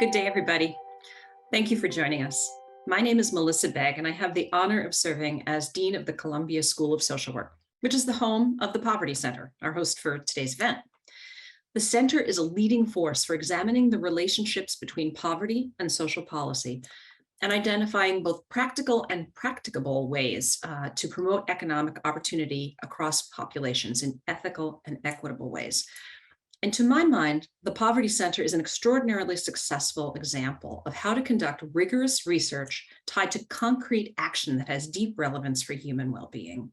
Good day, everybody. Thank you for joining us. My name is Melissa Begg, and I have the honor of serving as Dean of the Columbia School of Social Work, which is the home of the Poverty Center, our host for today's event. The center is a leading force for examining the relationships between poverty and social policy and identifying both practical and practicable ways to promote economic opportunity across populations in ethical and equitable ways. And to my mind, the Poverty Center is an extraordinarily successful example of how to conduct rigorous research tied to concrete action that has deep relevance for human well-being.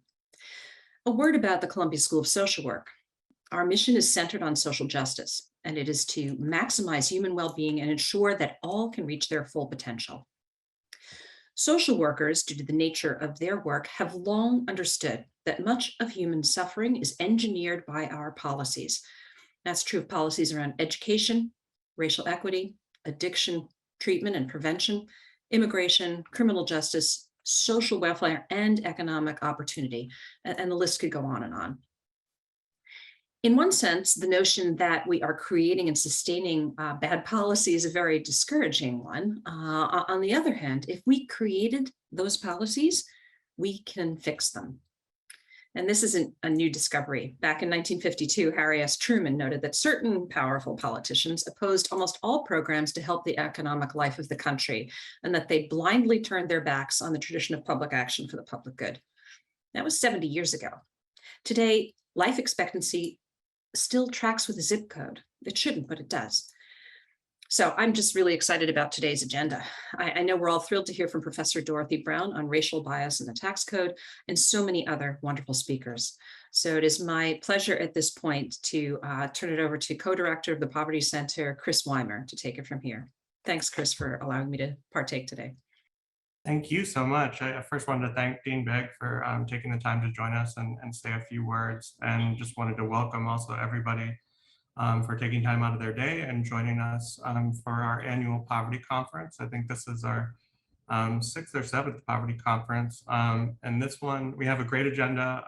A word about the Columbia School of Social Work. Our mission is centered on social justice, and it is to maximize human well-being and ensure that all can reach their full potential. Social workers, due to the nature of their work, have long understood that much of human suffering is engineered by our policies. That's true of policies around education, racial equity, addiction, treatment and prevention, immigration, criminal justice, social welfare, and economic opportunity. And the list could go on and on. In one sense, the notion that we are creating and sustaining bad policy is a very discouraging one. On the other hand, if we created those policies, we can fix them. And this isn't a new discovery. Back in 1952, Harry S. Truman noted that certain powerful politicians opposed almost all programs to help the economic life of the country, and that they blindly turned their backs on the tradition of public action for the public good. That was 70 years ago. Today, life expectancy still tracks with a zip code. It shouldn't, but it does. So I'm just really excited about today's agenda. I know we're all thrilled to hear from Professor Dorothy Brown on racial bias in the tax code and so many other wonderful speakers. So it is my pleasure at this point to turn it over to co-director of the Poverty Center, Chris Weimer, to take it from here. Thanks, Chris, for allowing me to partake today. Thank you so much. I first wanted to thank Dean Begg for taking the time to join us and say a few words, and just wanted to welcome also everybody for taking time out of their day and joining us for our annual poverty conference. I think this is our 6th or 7th poverty conference. And this one, we have a great agenda,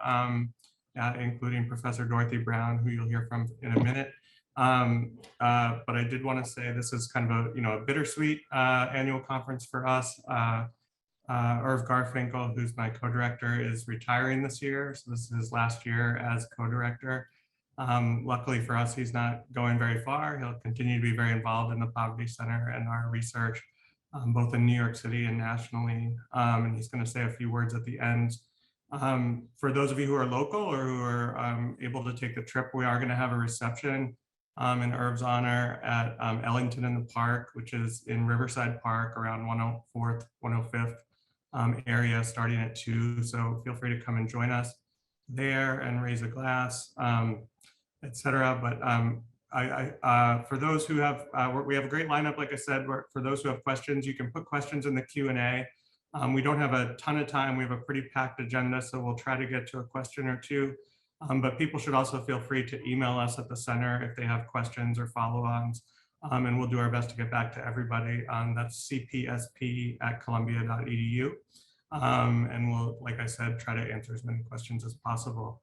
including Professor Dorothy Brown, who you'll hear from in a minute. But I did want to say this is kind of a bittersweet annual conference for us. Irv Garfinkel, who's my co-director, is retiring this year. So this is his last year as co-director. Luckily for us, he's not going very far. He'll continue to be very involved in the Poverty Center and our research, both in New York City and nationally. And he's going to say a few words at the end. For those of you who are local or who are able to take the trip, we are going to have a reception in Irv's honor at Ellington in the Park, which is in Riverside Park around 104th, 105th area, starting at 2. So feel free to come and join us there and raise a glass, etc. But for those who have, we have a great lineup, like I said. For those who have questions, you can put questions in the Q&A. We don't have a ton of time. We have a pretty packed agenda, so we'll try to get to a question or two. But people should also feel free to email us at the center if they have questions or follow-ons, and we'll do our best to get back to everybody. That's cpsp@columbia.edu. And we'll, like I said, try to answer as many questions as possible.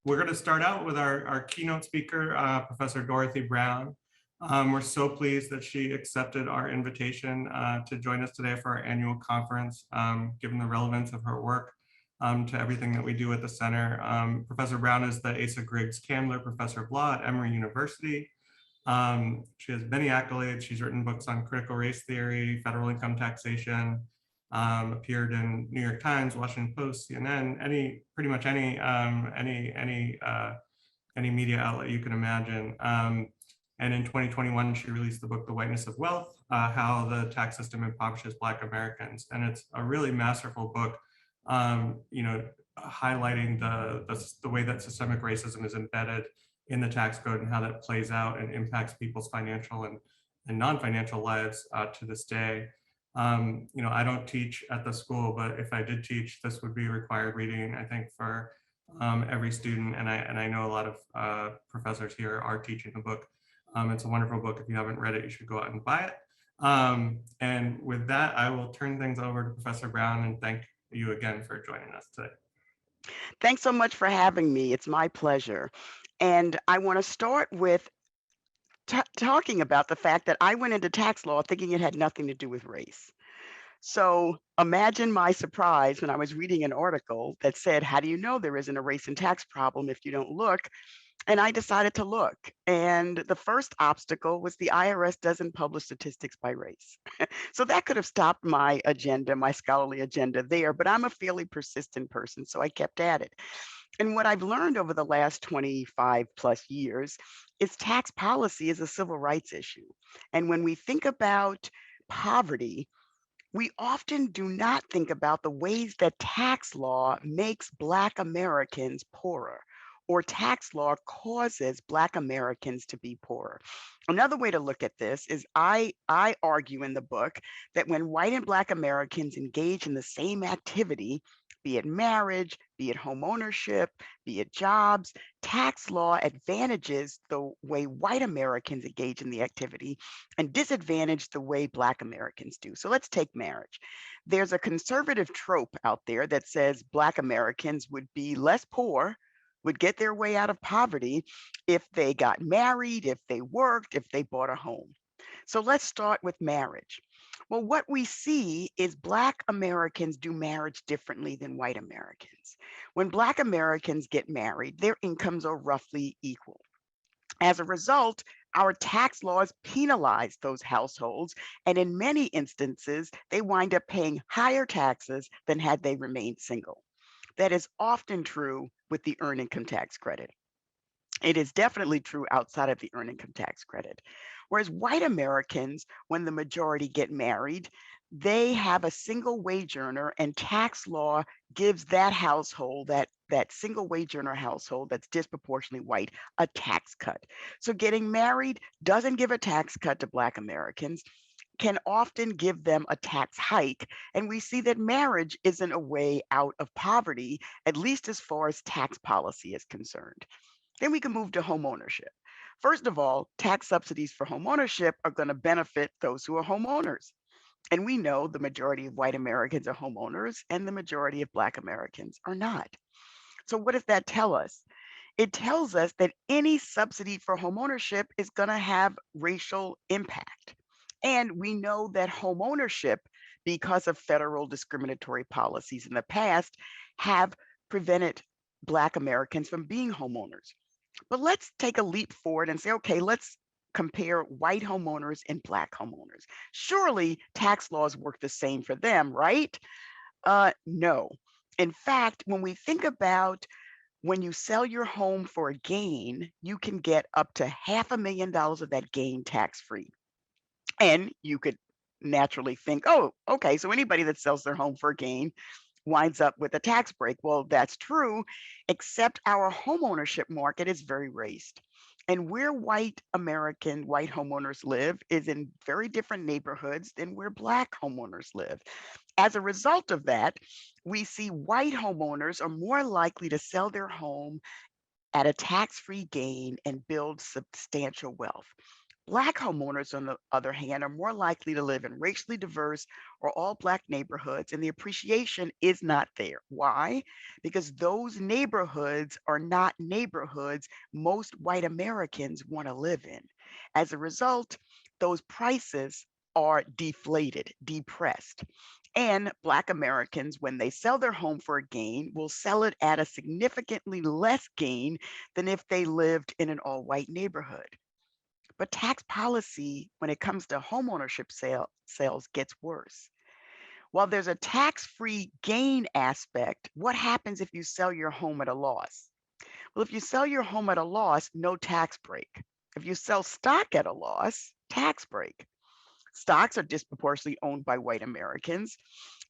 We're going to start out with our keynote speaker, Professor Dorothy Brown. We're so pleased that she accepted our invitation to join us today for our annual conference, given the relevance of her work to everything that we do at the center. Professor Brown is the Asa Griggs Candler Professor of Law at Emory University. She has many accolades. She's written books on critical race theory, federal income taxation, appeared in New York Times, Washington Post, CNN, pretty much any media outlet you can imagine. And in 2021, she released the book, The Whiteness of Wealth, How the Tax System Impoverishes Black Americans. And it's a really masterful book, highlighting the way that systemic racism is embedded in the tax code and how that plays out and impacts people's financial and non-financial lives to this day. I don't teach at the school, but if I did teach, this would be required reading, I think, for every student. And I know a lot of professors here are teaching the book. It's a wonderful book. If you haven't read it, you should go out and buy it. And with that, I will turn things over to Professor Brown and thank you again for joining us today. Thanks so much for having me. It's my pleasure. And I want to start with talking about the fact that I went into tax law thinking it had nothing to do with race. So imagine my surprise when I was reading an article that said, how do you know there isn't a race and tax problem if you don't look? And I decided to look. And the first obstacle was the IRS doesn't publish statistics by race. So that could have stopped my agenda, my scholarly agenda there, but I'm a fairly persistent person, so I kept at it. And what I've learned over the last 25 plus years is tax policy is a civil rights issue. And when we think about poverty, we often do not think about the ways that tax law makes Black Americans poorer, or tax law causes Black Americans to be poorer. Another way to look at this is I argue in the book that when white and Black Americans engage in the same activity, be it marriage, be it home ownership, be it jobs, tax law advantages the way white Americans engage in the activity and disadvantage the way Black Americans do. So let's take marriage. There's a conservative trope out there that says Black Americans would be less poor, would get their way out of poverty if they got married, if they worked, if they bought a home. So let's start with marriage. Well, what we see is Black Americans do marriage differently than white Americans. When Black Americans get married, their incomes are roughly equal. As a result, our tax laws penalize those households, and in many instances, they wind up paying higher taxes than had they remained single. That is often true with the earned income tax credit. It is definitely true outside of the earned income tax credit. Whereas white Americans, when the majority get married, they have a single wage earner, and tax law gives that household, that single wage earner household that's disproportionately white, a tax cut. So getting married doesn't give a tax cut to Black Americans, can often give them a tax hike. And we see that marriage isn't a way out of poverty, at least as far as tax policy is concerned. Then we can move to home ownership. First of all, tax subsidies for home ownership are going to benefit those who are homeowners. And we know the majority of white Americans are homeowners and the majority of Black Americans are not. So what does that tell us? It tells us that any subsidy for homeownership is going to have racial impact. And we know that homeownership, because of federal discriminatory policies in the past, have prevented Black Americans from being homeowners. But let's take a leap forward and say, okay, let's compare white homeowners and Black homeowners. Surely tax laws work the same for them, right? No. In fact, when we think about when you sell your home for a gain, you can get up to $500,000 of that gain tax free. And you could naturally think, oh, okay, so anybody that sells their home for a gain winds up with a tax break. Well, that's true, except our homeownership market is very raced. And where white homeowners live is in very different neighborhoods than where Black homeowners live. As a result of that, we see white homeowners are more likely to sell their home at a tax-free gain and build substantial wealth. Black homeowners, on the other hand, are more likely to live in racially diverse or all Black neighborhoods, and the appreciation is not there. Why? Because those neighborhoods are not neighborhoods most white Americans want to live in. As a result, those prices are deflated, depressed. And Black Americans, when they sell their home for a gain, will sell it at a significantly less gain than if they lived in an all white neighborhood. But tax policy, when it comes to homeownership sales, gets worse. While there's a tax-free gain aspect, what happens if you sell your home at a loss? Well, if you sell your home at a loss, no tax break. If you sell stock at a loss, tax break. Stocks are disproportionately owned by white Americans.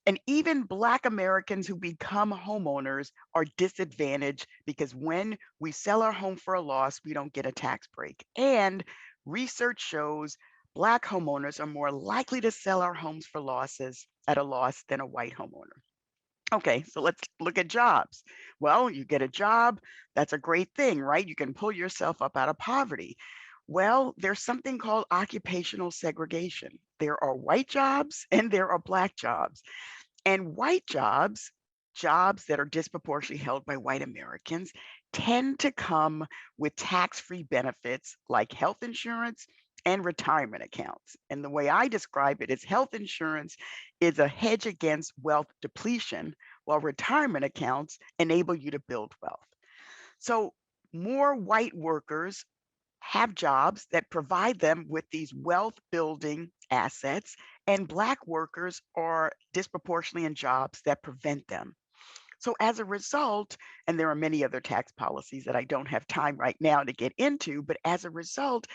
And even Black Americans who become homeowners are disadvantaged because when we sell our home for a loss, we don't get a tax break. And research shows Black homeowners are more likely to sell our homes for losses at a loss than a white homeowner. Okay, so let's look at jobs. Well, you get a job, that's a great thing, right? You can pull yourself up out of poverty. Well, there's something called occupational segregation. There are white jobs and there are Black jobs. And white jobs, jobs that are disproportionately held by white Americans, tend to come with tax-free benefits like health insurance and retirement accounts. And the way I describe it is health insurance is a hedge against wealth depletion, while retirement accounts enable you to build wealth. So more white workers have jobs that provide them with these wealth building assets, and Black workers are disproportionately in jobs that prevent them. So as a result, and there are many other tax policies that I don't have time right now to get into, but as a result,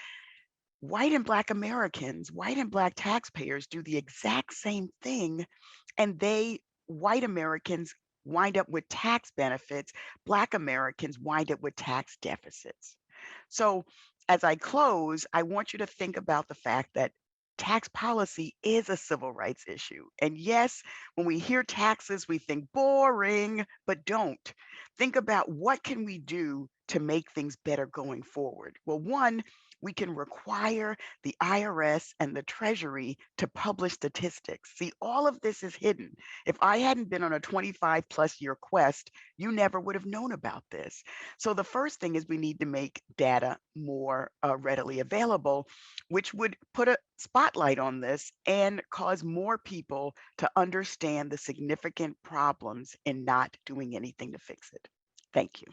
white and Black Americans, white and Black taxpayers do the exact same thing, and white Americans wind up with tax benefits, Black Americans wind up with tax deficits. So as I close, I want you to think about the fact that tax policy is a civil rights issue. And yes, when we hear taxes, we think boring, but don't. Think about what can we do to make things better going forward. Well, one, we can require the IRS and the Treasury to publish statistics. See, all of this is hidden. If I hadn't been on a 25+ year quest, you never would have known about this. So the first thing is we need to make data more readily available, which would put a spotlight on this and cause more people to understand the significant problems in not doing anything to fix it. Thank you.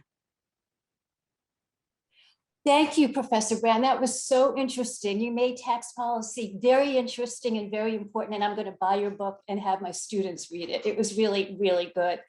Thank you, Professor Brown. That was so interesting. You made tax policy very interesting and very important, and I'm going to buy your book and have my students read it. It was really, really good.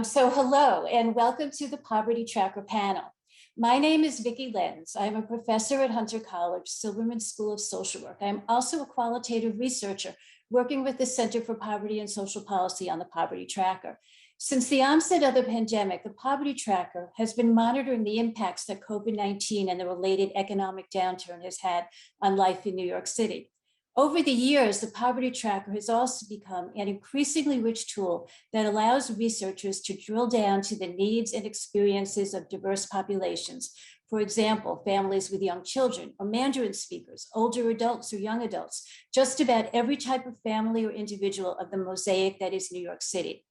So hello, and welcome to the Poverty Tracker panel. My name is Vicki Lenz. I'm a professor at Hunter College, Silberman School of Social Work. I'm also a qualitative researcher working with the Center for Poverty and Social Policy on the Poverty Tracker. Since the onset of the pandemic, the Poverty Tracker has been monitoring the impacts that COVID-19 and the related economic downturn has had on life in New York City. Over the years, the Poverty Tracker has also become an increasingly rich tool that allows researchers to drill down to the needs and experiences of diverse populations. For example, families with young children, or Mandarin speakers, older adults or young adults, just about every type of family or individual of the mosaic that is New York City.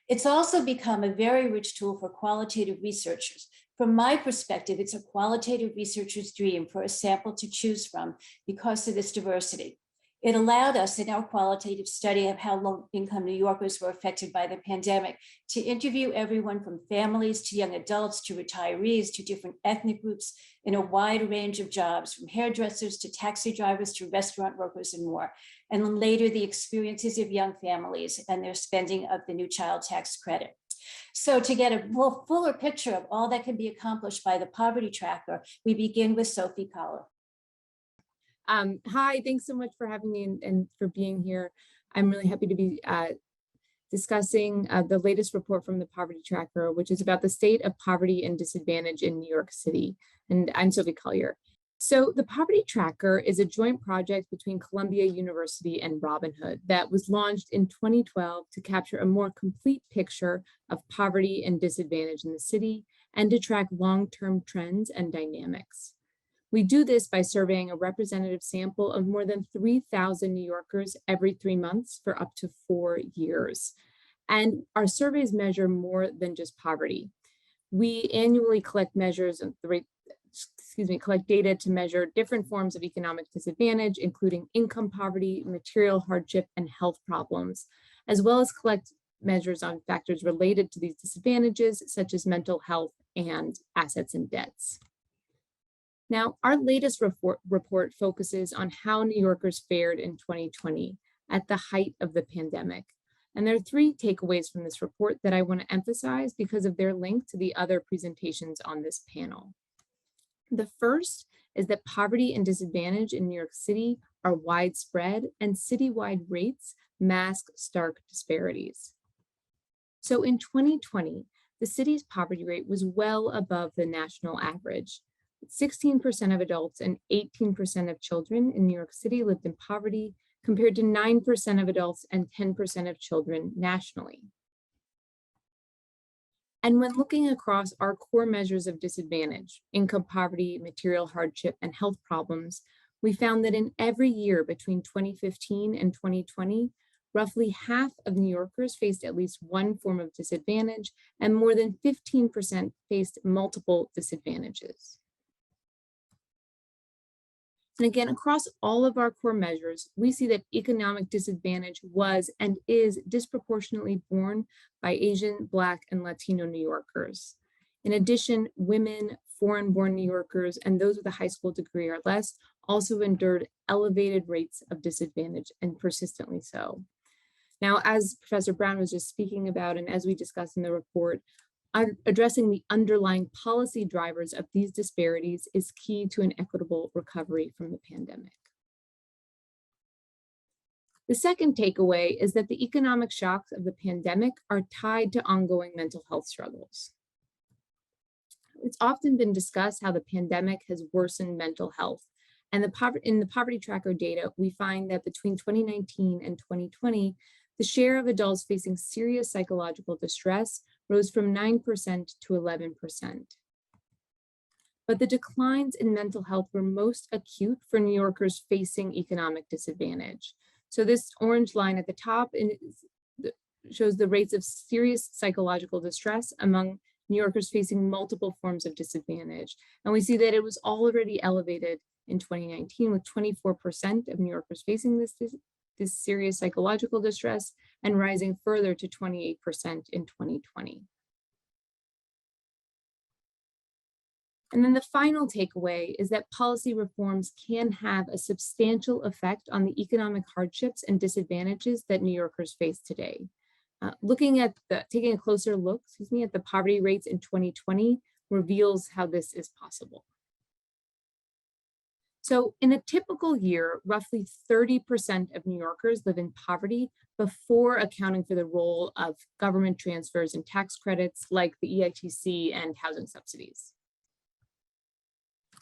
It's also become a very rich tool for qualitative researchers. From my perspective, it's a qualitative researcher's dream for a sample to choose from because of its diversity. It allowed us in our qualitative study of how low-income New Yorkers were affected by the pandemic to interview everyone from families to young adults to retirees to different ethnic groups in a wide range of jobs, from hairdressers to taxi drivers to restaurant workers and more. And then later, the experiences of young families and their spending of the new child tax credit. So to get a fuller picture of all that can be accomplished by the Poverty Tracker, we begin with Sophie Collar. Hi, thanks so much for having me and for being here. I'm really happy to be discussing the latest report from the Poverty Tracker, which is about the state of poverty and disadvantage in New York City. And I'm Sophie Collier. So the Poverty Tracker is a joint project between Columbia University and Robin Hood that was launched in 2012 to capture a more complete picture of poverty and disadvantage in the city and to track long-term trends and dynamics. We do this by surveying a representative sample of more than 3,000 New Yorkers every 3 months for up to 4 years. And our surveys measure more than just poverty. We annually collect collect data to measure different forms of economic disadvantage, including income poverty, material hardship, and health problems, as well as collect measures on factors related to these disadvantages, such as mental health and assets and debts. Now, our latest report focuses on how New Yorkers fared in 2020 at the height of the pandemic. And there are 3 takeaways from this report that I want to emphasize because of their link to the other presentations on this panel. The first is that poverty and disadvantage in New York City are widespread and citywide rates mask stark disparities. So in 2020, the city's poverty rate was well above the national average. 16% of adults and 18% of children in New York City lived in poverty, compared to 9% of adults and 10% of children nationally. And when looking across our core measures of disadvantage, income poverty, material hardship, and health problems, we found that in every year between 2015 and 2020, Roughly half of New Yorkers faced at least one form of disadvantage, and more than 15% faced multiple disadvantages. And again, across all of our core measures, we see that economic disadvantage was and is disproportionately borne by Asian, Black, and Latino New Yorkers. In addition, women, foreign-born New Yorkers, and those with a high school degree or less also endured elevated rates of disadvantage, and persistently so. Now, as Professor Brown was just speaking about, and as we discussed in the report, addressing the underlying policy drivers of these disparities is key to an equitable recovery from the pandemic. The second takeaway is that the economic shocks of the pandemic are tied to ongoing mental health struggles. It's often been discussed how the pandemic has worsened mental health. And in the poverty tracker data, we find that between 2019 and 2020, the share of adults facing serious psychological distress rose from 9% to 11%. But the declines in mental health were most acute for New Yorkers facing economic disadvantage. So this orange line at the top shows the rates of serious psychological distress among New Yorkers facing multiple forms of disadvantage. And we see that it was already elevated in 2019 with 24% of New Yorkers facing this serious psychological distress, and rising further to 28% in 2020. And then the final takeaway is that policy reforms can have a substantial effect on the economic hardships and disadvantages that New Yorkers face today. Taking a closer look, at the poverty rates in 2020 reveals how this is possible. So in a typical year, roughly 30% of New Yorkers live in poverty before accounting for the role of government transfers and tax credits like the EITC and housing subsidies.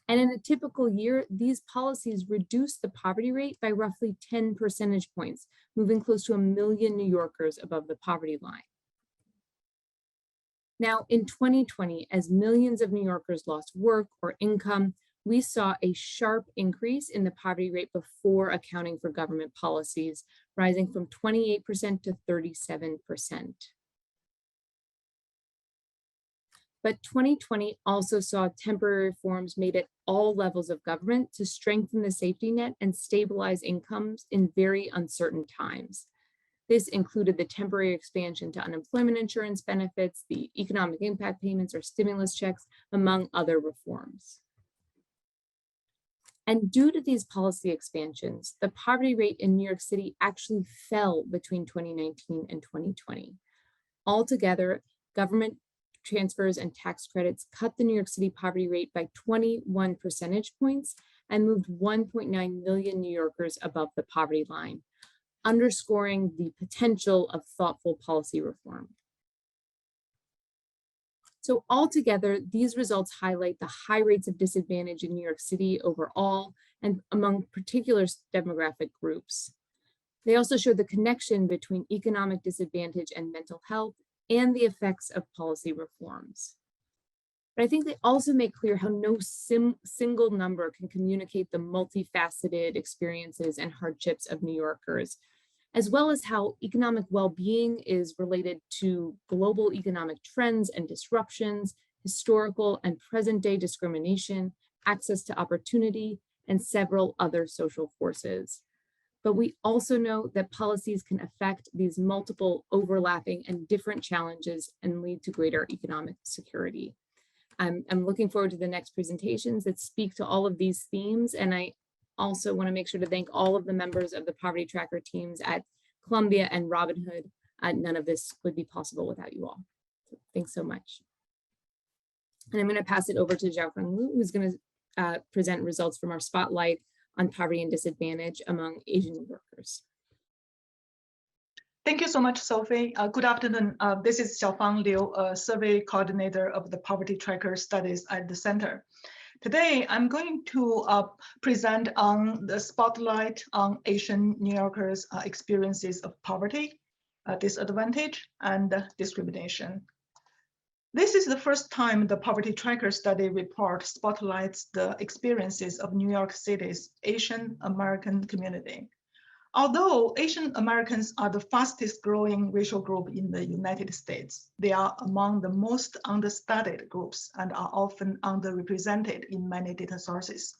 And in a typical year, these policies reduce the poverty rate by roughly 10 percentage points, moving close to 1 million New Yorkers above the poverty line. Now, in 2020, as millions of New Yorkers lost work or income, we saw a sharp increase in the poverty rate before accounting for government policies, rising from 28% to 37%. But 2020 also saw temporary reforms made at all levels of government to strengthen the safety net and stabilize incomes in very uncertain times. This included the temporary expansion to unemployment insurance benefits, the economic impact payments or stimulus checks, among other reforms. And due to these policy expansions, the poverty rate in New York City actually fell between 2019 and 2020. Altogether, government transfers and tax credits cut the New York City poverty rate by 21 percentage points and moved 1.9 million New Yorkers above the poverty line, underscoring the potential of thoughtful policy reform. So altogether, these results highlight the high rates of disadvantage in New York City overall and among particular demographic groups. They also show the connection between economic disadvantage and mental health and the effects of policy reforms. But I think they also make clear how no single number can communicate the multifaceted experiences and hardships of New Yorkers, as well as how economic well-being is related to global economic trends and disruptions, historical and present-day discrimination, access to opportunity, and several other social forces. But we also know that policies can affect these multiple overlapping and different challenges and lead to greater economic security. I'm looking forward to the next presentations that speak to all of these themes. And I also want to make sure to thank all of the members of the Poverty Tracker teams at Columbia and Robin Hood. None of this would be possible without you all. So thanks so much. And I'm going to pass it over to Xiaofeng Liu, who's going to present results from our spotlight on poverty and disadvantage among Asian New Yorkers. Thank you so much, Sophie. Good afternoon. This is Xiaofeng Liu, survey coordinator of the Poverty Tracker studies at the center. Today, I'm going to present on the spotlight on Asian New Yorkers' experiences of poverty, disadvantage, and discrimination. This is the first time the Poverty Tracker study report spotlights the experiences of New York City's Asian American community. Although Asian Americans are the fastest growing racial group in the United States, they are among the most understudied groups and are often underrepresented in many data sources.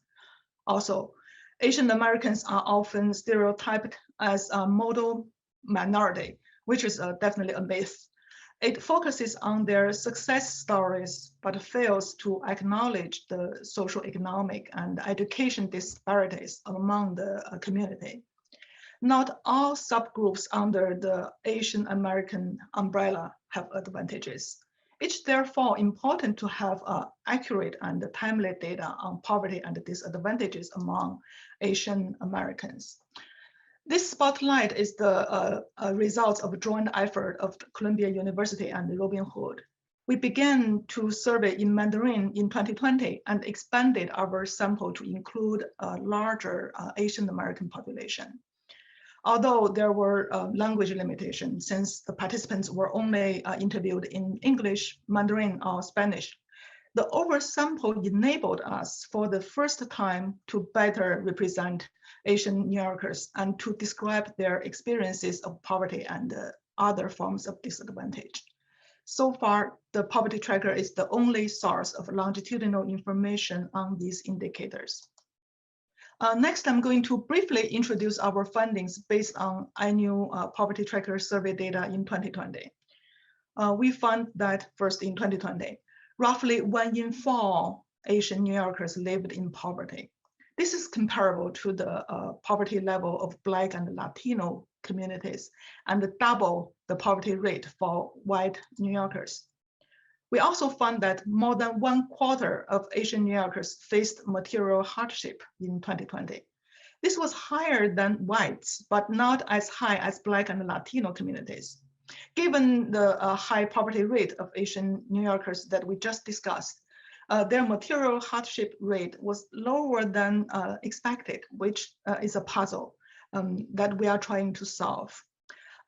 Also, Asian Americans are often stereotyped as a model minority, which is definitely a myth. It focuses on their success stories, but fails to acknowledge the social, economic, and education disparities among the community. Not all subgroups under the Asian American umbrella have advantages. It's therefore important to have accurate and timely data on poverty and disadvantages among Asian Americans. This spotlight is the result of a joint effort of Columbia University and Robin Hood. We began to survey in Mandarin in 2020 and expanded our sample to include a larger Asian American population. Although there were language limitations since the participants were only interviewed in English, Mandarin, or Spanish, the oversample enabled us for the first time to better represent Asian New Yorkers and to describe their experiences of poverty and other forms of disadvantage. So far, the poverty tracker is the only source of longitudinal information on these indicators. Next, I'm going to briefly introduce our findings based on annual poverty tracker survey data in 2020. We found that first in 2020, roughly 1 in 4 Asian New Yorkers lived in poverty. This is comparable to the poverty level of Black and Latino communities and double the poverty rate for white New Yorkers. We also found that more than 1/4 of Asian New Yorkers faced material hardship in 2020. This was higher than whites, but not as high as Black and Latino communities. Given the high poverty rate of Asian New Yorkers that we just discussed, their material hardship rate was lower than expected, which is a puzzle that we are trying to solve.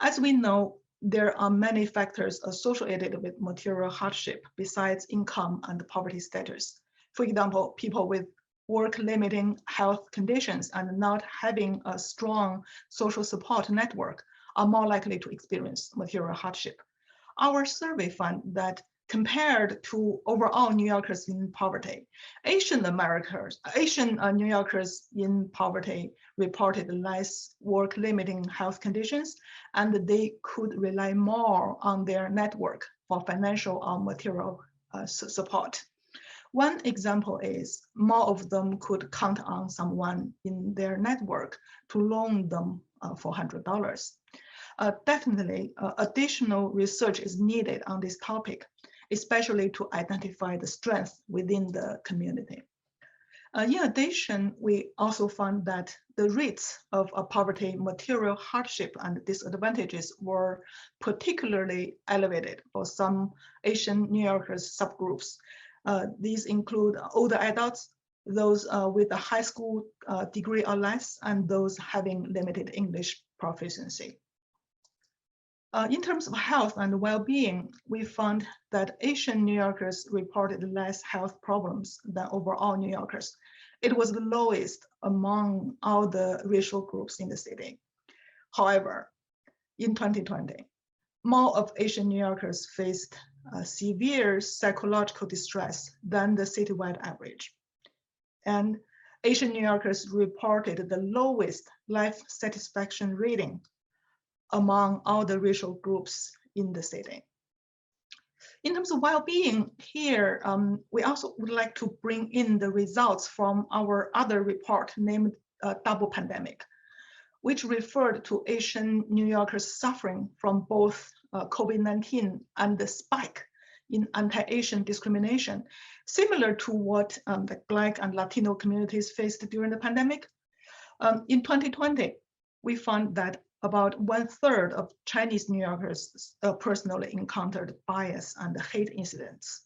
As we know, there are many factors associated with material hardship besides income and poverty status. For example, people with work-limiting health conditions and not having a strong social support network are more likely to experience material hardship. Our survey found that compared to overall New Yorkers in poverty, Asian New Yorkers in poverty reported less work-limiting health conditions, and they could rely more on their network for financial or material support. One example is more of them could count on someone in their network to loan them $400. Definitely, additional research is needed on this topic, especially to identify the strength within the community. In addition, we also found that the rates of poverty, material hardship, and disadvantages were particularly elevated for some Asian New Yorkers subgroups. These include older adults, those with a high school degree or less, and those having limited English proficiency. In terms of health and well-being, we found that Asian New Yorkers reported less health problems than overall New Yorkers. It was the lowest among all the racial groups in the city. However, in 2020, more of Asian New Yorkers faced severe psychological distress than the citywide average. And Asian New Yorkers reported the lowest life satisfaction rating among all the racial groups in the city. In terms of well-being here, we also would like to bring in the results from our other report named Double Pandemic, which referred to Asian New Yorkers suffering from both COVID-19 and the spike in anti-Asian discrimination, similar to what the Black and Latino communities faced during the pandemic. In 2020, we found that about 1/3 of Chinese New Yorkers personally encountered bias and hate incidents,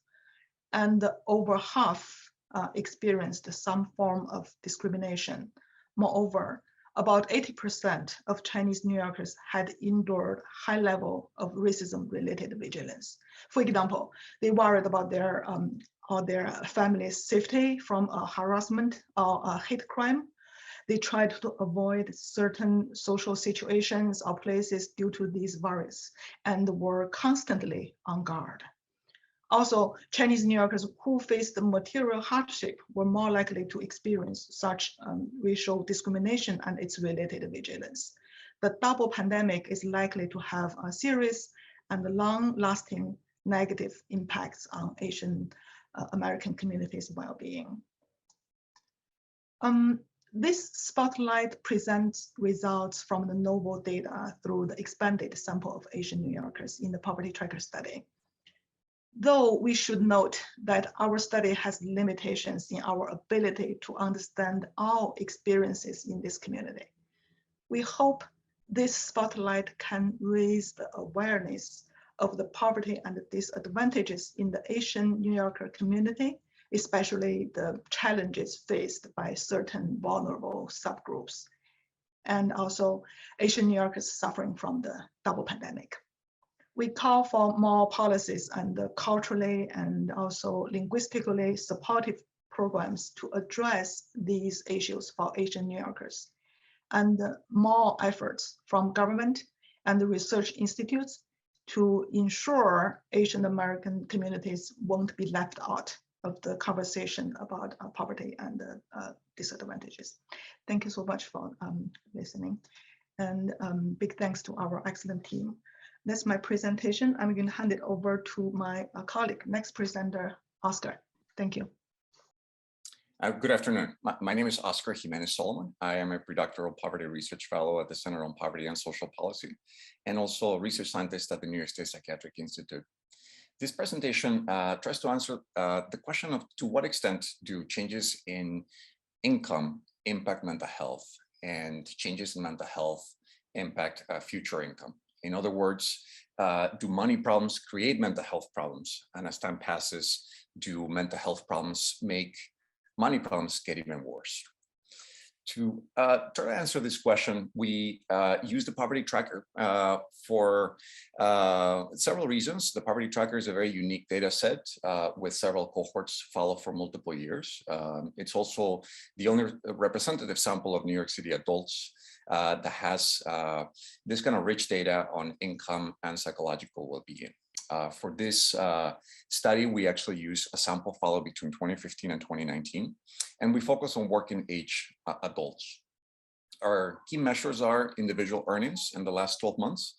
and over half experienced some form of discrimination. Moreover, about 80% of Chinese New Yorkers had endured high level of racism-related vigilance. For example, they worried about their family's safety from harassment or hate crime. They tried to avoid certain social situations or places due to these virus and were constantly on guard. Also, Chinese New Yorkers who faced material hardship were more likely to experience such racial discrimination and its related vigilance. The double pandemic is likely to have a serious and long-lasting negative impacts on Asian American communities' well-being. This spotlight presents results from the novel data through the expanded sample of Asian New Yorkers in the poverty tracker study. Though we should note that our study has limitations in our ability to understand all experiences in this community, we hope this spotlight can raise the awareness of the poverty and the disadvantages in the Asian New Yorker community, especially the challenges faced by certain vulnerable subgroups, and also Asian New Yorkers suffering from the double pandemic. We call for more policies and culturally and also linguistically supportive programs to address these issues for Asian New Yorkers, and more efforts from government and the research institutes to ensure Asian American communities won't be left out of the conversation about poverty and disadvantages. Thank you so much for listening. And big thanks to our excellent team. That's my presentation. I'm going to hand it over to my colleague, next presenter, Oscar. Thank you. Good afternoon. My name is Oscar Jimenez Solomon. I am a predoctoral poverty research fellow at the Center on Poverty and Social Policy, and also a research scientist at the New York State Psychiatric Institute. This presentation tries to answer the question of to what extent do changes in income impact mental health, and changes in mental health impact future income. In other words, do money problems create mental health problems? And as time passes, do mental health problems make money problems get even worse? To try to answer this question, we use the poverty tracker for several reasons. The poverty tracker is a very unique data set with several cohorts followed for multiple years. It's also the only representative sample of New York City adults that has this kind of rich data on income and psychological well-being. For this study, we actually use a sample follow between 2015 and 2019, and we focus on working age adults. Our key measures are individual earnings in the last 12 months.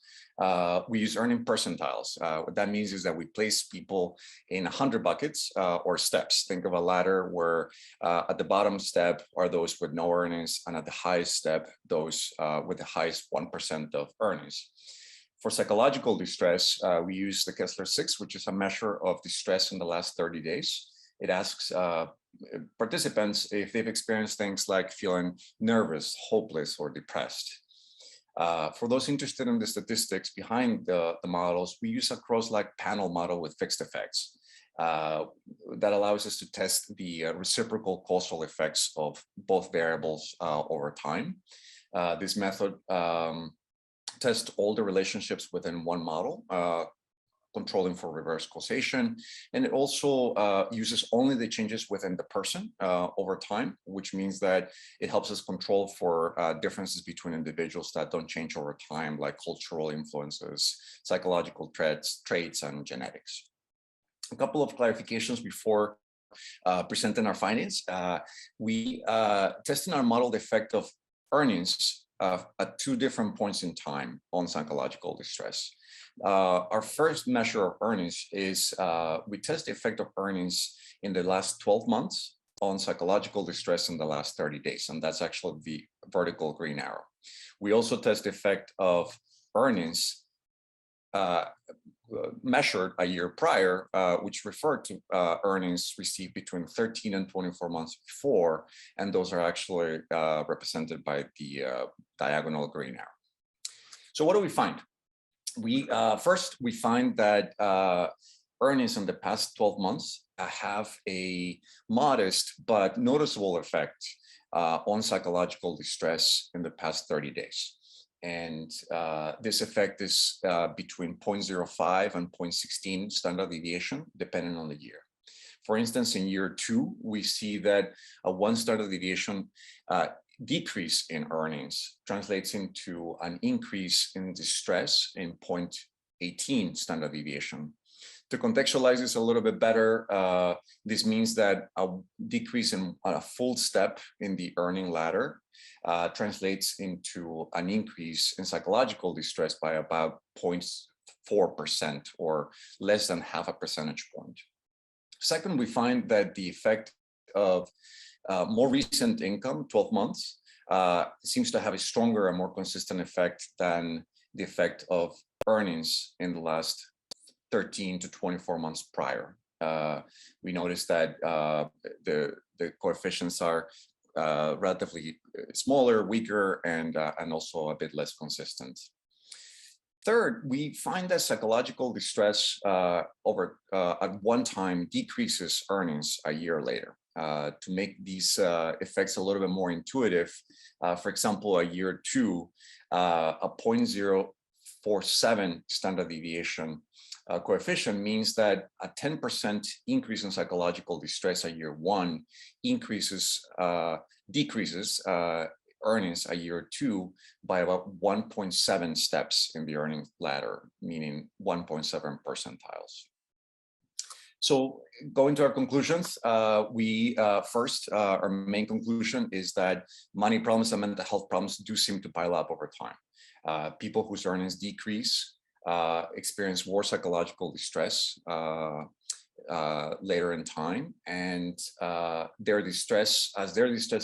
We use earning percentiles. What that means is that we place people in 100 buckets or steps. Think of a ladder where at the bottom step are those with no earnings, and at the highest step, those with the highest 1% of earnings. For psychological distress, we use the Kessler-6, which is a measure of distress in the last 30 days. It asks participants if they've experienced things like feeling nervous, hopeless, or depressed. For those interested in the statistics behind the models, we use a cross-like panel model with fixed effects that allows us to test the reciprocal causal effects of both variables over time. This method test all the relationships within one model, controlling for reverse causation. And it also uses only the changes within the person over time, which means that it helps us control for differences between individuals that don't change over time, like cultural influences, psychological traits, and genetics. A couple of clarifications before presenting our findings. We tested our model the effect of earnings at two different points in time on psychological distress. Our first measure of earnings is we test the effect of earnings in the last 12 months on psychological distress in the last 30 days, and that's actually the vertical green arrow. We also test the effect of earnings measured a year prior, which referred to earnings received between 13 and 24 months before, and those are actually represented by the diagonal green arrow. So what do we find? First, we find that earnings in the past 12 months have a modest but noticeable effect on psychological distress in the past 30 days. And this effect is between 0.05 and 0.16 standard deviation, depending on the year. For instance, in year 2, we see that a 1 standard deviation decrease in earnings translates into an increase in distress in 0.18 standard deviation. To contextualize this a little bit better, this means that a decrease in a full step in the earning ladder translates into an increase in psychological distress by about 0.4% or less than half a percentage point. Second, we find that the effect of more recent income, 12 months, seems to have a stronger and more consistent effect than the effect of earnings in the last 13 to 24 months prior. We noticed that the coefficients are relatively smaller, weaker, and also a bit less consistent. Third, we find that psychological distress at one time decreases earnings a year later. To make these effects a little bit more intuitive, for example, a year 2, a 0.047 standard deviation coefficient means that a 10% increase in psychological distress at year 1 decreases earnings a year 2 by about 1.7 steps in the earnings ladder, meaning 1.7 percentiles. So going to our conclusions, first, our main conclusion is that money problems and mental health problems do seem to pile up over time. People whose earnings decrease experience more psychological distress later in time, and as their distress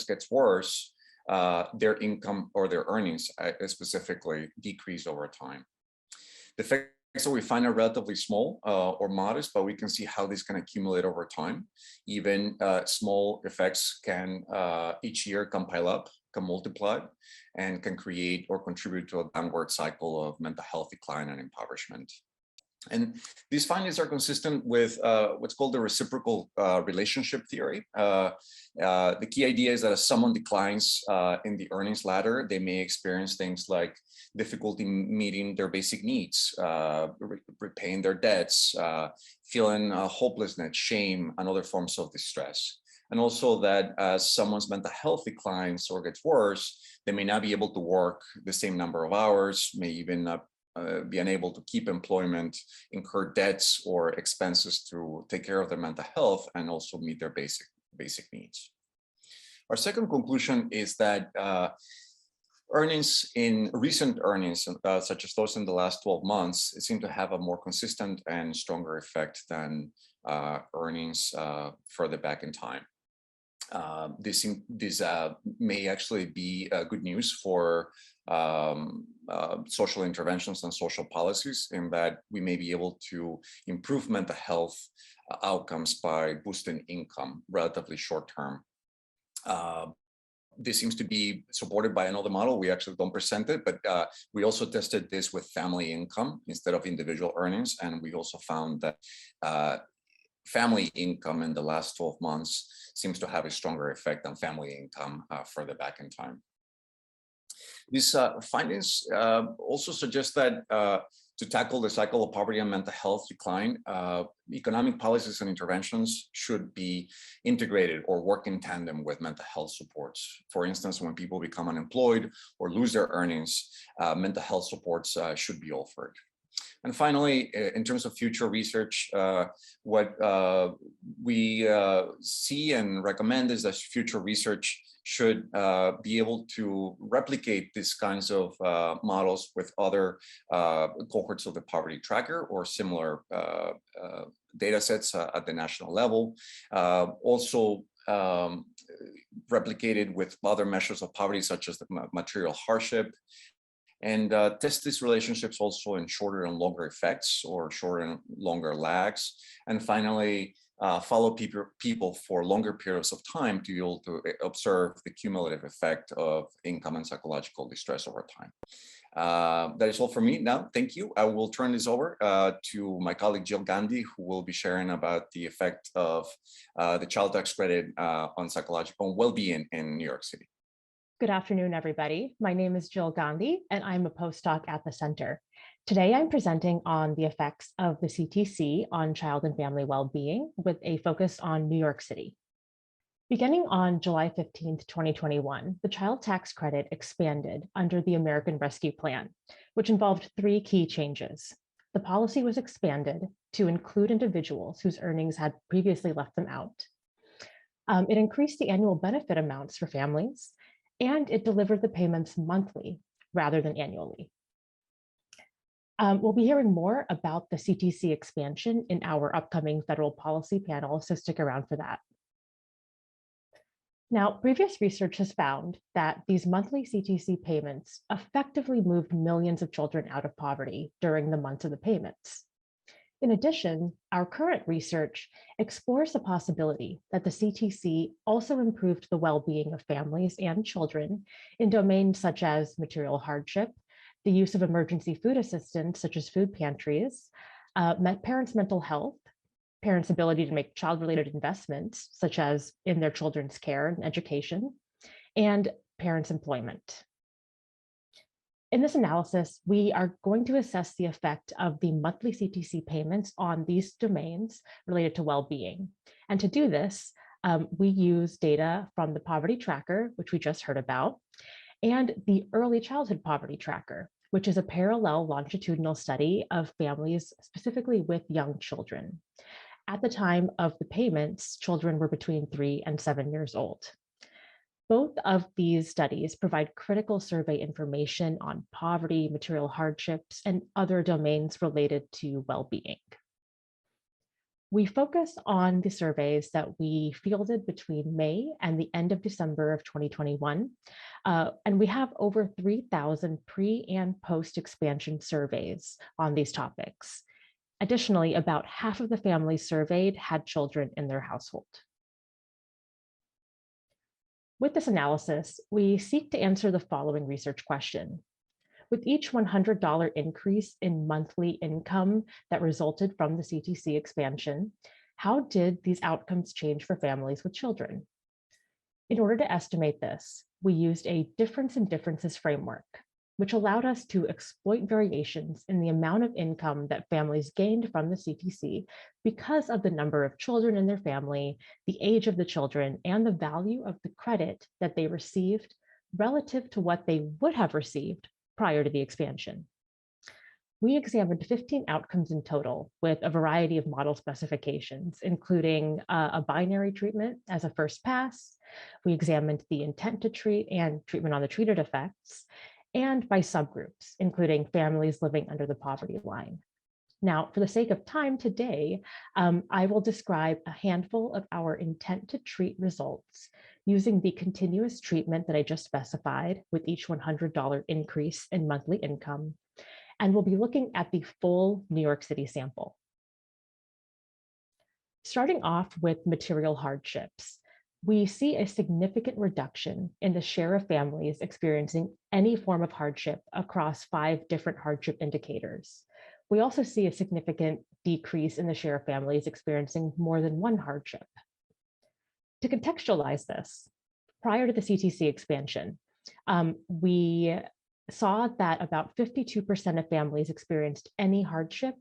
gets worse, their income or their earnings specifically decrease over time. The effects that we find are relatively small or modest, but we can see how these can accumulate over time. Even small effects can each year can pile up, can multiply, and can create or contribute to a downward cycle of mental health decline and impoverishment. And these findings are consistent with what's called the reciprocal relationship theory. The key idea is that as someone declines in the earnings ladder, they may experience things like difficulty meeting their basic needs, repaying their debts, feeling hopelessness, shame, and other forms of distress. And also that as someone's mental health declines or gets worse, they may not be able to work the same number of hours, may even not be unable to keep employment, incur debts or expenses to take care of their mental health, and also meet their basic needs. Our second conclusion is that recent earnings, such as those in the last 12 months, seem to have a more consistent and stronger effect than earnings further back in time. This may actually be good news for social interventions and social policies, in that we may be able to improve mental health outcomes by boosting income relatively short term. This seems to be supported by another model. We actually don't present it, but we also tested this with family income instead of individual earnings. And we also found that family income in the last 12 months seems to have a stronger effect on family income further back in time. These findings also suggest that to tackle the cycle of poverty and mental health decline, economic policies and interventions should be integrated or work in tandem with mental health supports. For instance, when people become unemployed or lose their earnings, mental health supports should be offered. And finally, in terms of future research, what we see and recommend is that future research should be able to replicate these kinds of models with other cohorts of the poverty tracker or similar data sets at the national level. Also replicated with other measures of poverty, such as the material hardship, and test these relationships also in shorter and longer effects or shorter and longer lags. And finally, follow people for longer periods of time to be able to observe the cumulative effect of income and psychological distress over time. That is all for me now. Thank you. I will turn this over to my colleague Jill Gandhi, who will be sharing about the effect of the child tax credit on psychological well-being in New York City. Good afternoon, everybody. My name is Jill Gandhi, and I'm a postdoc at the center. Today, I'm presenting on the effects of the CTC on child and family well-being with a focus on New York City. Beginning on July 15th, 2021, the child tax credit expanded under the American Rescue Plan, which involved three key changes. The policy was expanded to include individuals whose earnings had previously left them out. It increased the annual benefit amounts for families, and it delivered the payments monthly rather than annually. We'll be hearing more about the CTC expansion in our upcoming federal policy panel, so stick around for that. Now, previous research has found that these monthly CTC payments effectively moved millions of children out of poverty during the months of the payments. In addition, our current research explores the possibility that the CTC also improved the well-being of families and children in domains such as material hardship, the use of emergency food assistance, such as food pantries, parents' mental health, parents' ability to make child-related investments, such as in their children's care and education, and parents' employment. In this analysis, we are going to assess the effect of the monthly CTC payments on these domains related to well-being. And to do this, we use data from the Poverty Tracker, which we just heard about, and the Early Childhood Poverty Tracker, which is a parallel longitudinal study of families specifically with young children. At the time of the payments, children were between 3 and 7 years old. Both of these studies provide critical survey information on poverty, material hardships, and other domains related to well-being. We focus on the surveys that we fielded between May and the end of December of 2021, and we have over 3,000 pre and post-expansion surveys on these topics. Additionally, about half of the families surveyed had children in their household. With this analysis, we seek to answer the following research question. With each $100 increase in monthly income that resulted from the CTC expansion, how did these outcomes change for families with children? In order to estimate this, we used a difference in differences framework, which allowed us to exploit variations in the amount of income that families gained from the CTC because of the number of children in their family, the age of the children, and the value of the credit that they received relative to what they would have received prior to the expansion. We examined 15 outcomes in total with a variety of model specifications, including a binary treatment as a first pass. We examined the intent to treat and treatment on the treated effects, and by subgroups, including families living under the poverty line. Now, for the sake of time today, I will describe a handful of our intent to treat results using the continuous treatment that I just specified with each $100 increase in monthly income. And we'll be looking at the full New York City sample. Starting off with material hardships, we see a significant reduction in the share of families experiencing any form of hardship across 5 different hardship indicators. We also see a significant decrease in the share of families experiencing more than one hardship. To contextualize this, prior to the CTC expansion, we saw that about 52% of families experienced any hardship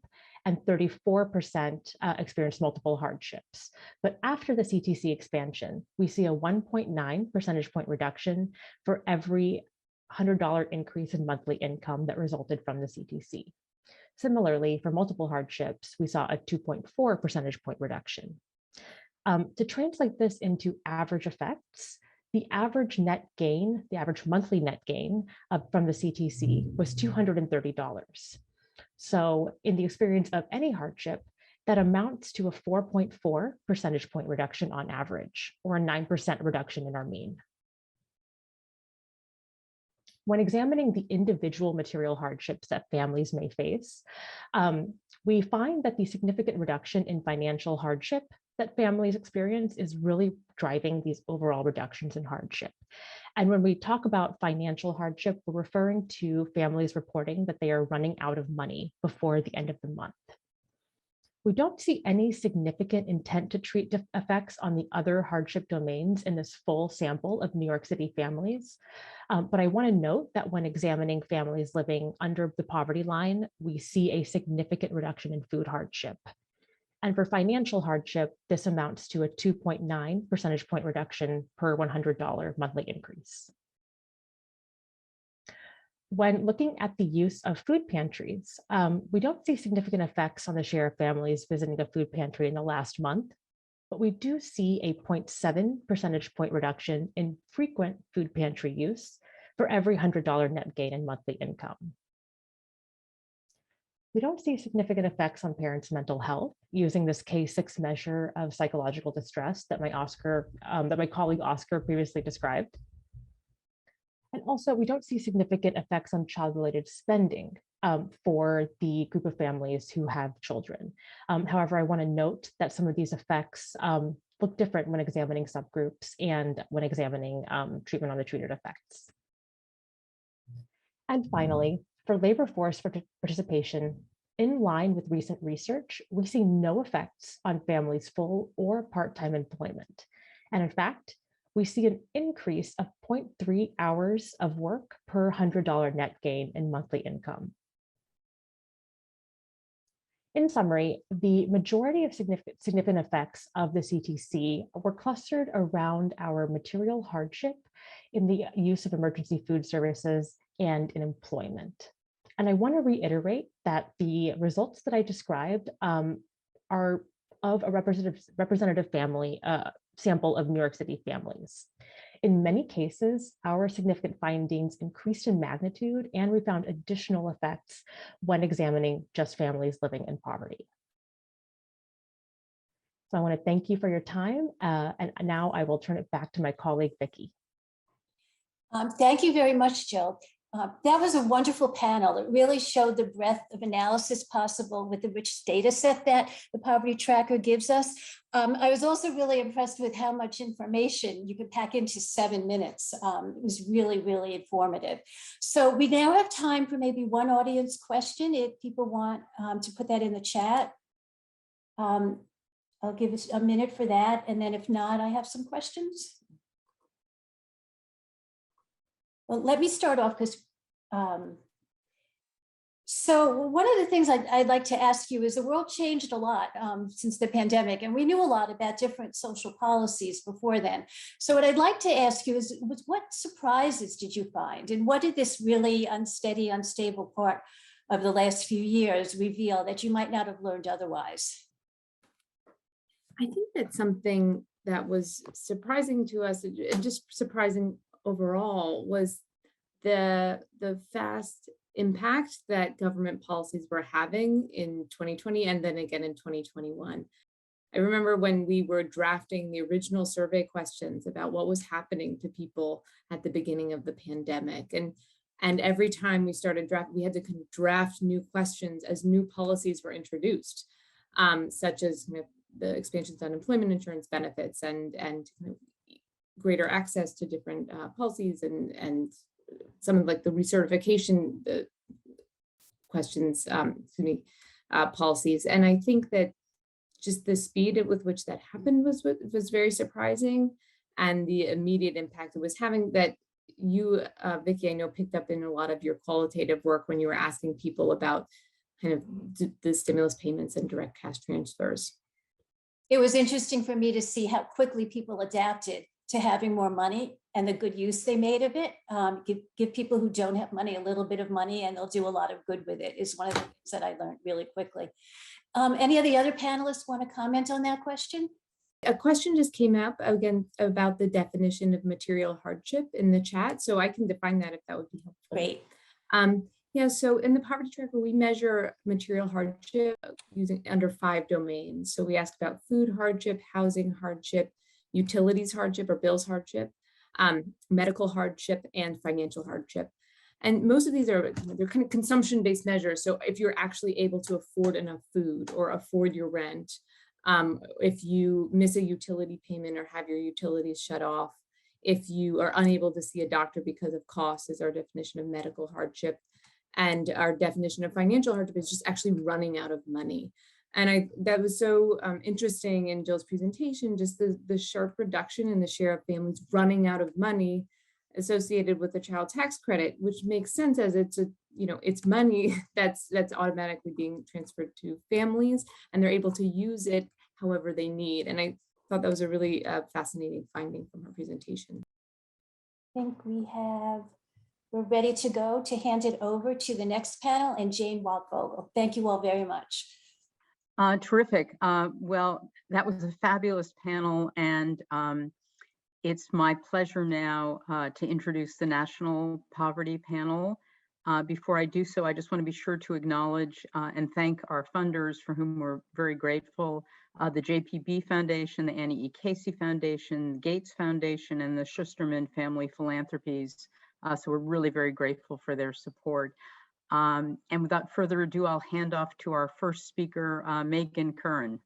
and 34% experienced multiple hardships. But after the CTC expansion, we see a 1.9 percentage point reduction for every $100 increase in monthly income that resulted from the CTC. Similarly, for multiple hardships, we saw a 2.4 percentage point reduction. To translate this into average effects, the average net gain, the average monthly net gain from the CTC was $230. So in the experience of any hardship, that amounts to a 4.4 percentage point reduction on average, or a 9% reduction in our mean. When examining the individual material hardships that families may face, we find that the significant reduction in financial hardship that families experience is really driving these overall reductions in hardship. And when we talk about financial hardship, we're referring to families reporting that they are running out of money before the end of the month. We don't see any significant intent to treat effects on the other hardship domains in this full sample of New York City families. But I want to note that when examining families living under the poverty line, we see a significant reduction in food hardship. And for financial hardship, this amounts to a 2.9 percentage point reduction per $100 monthly increase. When looking at the use of food pantries, we don't see significant effects on the share of families visiting a food pantry in the last month, but we do see a 0.7 percentage point reduction in frequent food pantry use for every $100 net gain in monthly income. We don't see significant effects on parents' mental health using this K6 measure of psychological distress that my colleague Oscar previously described. And also, we don't see significant effects on child-related spending for the group of families who have children. However, I want to note that some of these effects look different when examining subgroups and when examining treatment on the treated effects. And finally, for labor force participation, in line with recent research, we see no effects on families' full or part-time employment. And in fact, we see an increase of 0.3 hours of work per $100 net gain in monthly income. In summary, the majority of significant effects of the CTC were clustered around our material hardship in the use of emergency food services and in employment. And I want to reiterate that the results that I described are of a representative family sample of New York City families. In many cases, our significant findings increased in magnitude, and we found additional effects when examining just families living in poverty. So I want to thank you for your time, and now I will turn it back to my colleague, Vicki. Thank you very much, Jill. That was a wonderful panel. It really showed the breadth of analysis possible with the rich data set that the Poverty Tracker gives us. I was also really impressed with how much information you could pack into 7 minutes. It was really, really informative. So we now have time for maybe one audience question if people want to put that in the chat. I'll give us a minute for that. And then if not, I have some questions. Well, let me start off because so one of the things I'd like to ask you is the world changed a lot since the pandemic, and we knew a lot about different social policies before then. So what I'd like to ask you is what surprises did you find, and what did this really unsteady, unstable part of the last few years reveal that you might not have learned otherwise? I think that something that was surprising to us, and just surprising overall, was the fast impact that government policies were having in 2020 and then again in 2021. I remember when we were drafting the original survey questions about what was happening to people at the beginning of the pandemic. And every time we started drafting, we had to draft new questions as new policies were introduced, such as the expansions on unemployment insurance benefits and greater access to different policies and some of like the recertification questions, policies. And I think that just the speed with which that happened was very surprising, and the immediate impact it was having that you, Vicki, I know picked up in a lot of your qualitative work when you were asking people about kind of the stimulus payments and direct cash transfers. It was interesting for me to see how quickly people adapted to having more money and the good use they made of it. Give people who don't have money a little bit of money and they'll do a lot of good with it is one of the things that I learned really quickly. Any of the other panelists want to comment on that question? A question just came up again about the definition of material hardship in the chat. So I can define that if that would be helpful. Great. Yeah, so in the Poverty Tracker, we measure material hardship using under 5 domains. So we ask about food hardship, housing hardship, utilities hardship or bills hardship, medical hardship, and financial hardship. And most of these they're kind of consumption-based measures. So if you're actually able to afford enough food or afford your rent, if you miss a utility payment or have your utilities shut off, if you are unable to see a doctor because of costs is our definition of medical hardship. And our definition of financial hardship is just actually running out of money. And that was so interesting in Jill's presentation, just the sharp reduction in the share of families running out of money associated with the child tax credit, which makes sense as it's money that's automatically being transferred to families, and they're able to use it however they need. And I thought that was a really fascinating finding from her presentation. I think we're ready to go to hand it over to the next panel and Jane Waldvogel. Thank you all very much. Terrific. Well, that was a fabulous panel, and it's my pleasure now to introduce the National Poverty Panel. Before I do so, I just want to be sure to acknowledge and thank our funders, for whom we're very grateful, the JPB Foundation, the Annie E. Casey Foundation, Gates Foundation, and the Schusterman Family Philanthropies. So we're really very grateful for their support. And without further ado, I'll hand off to our first speaker, Megan Curran.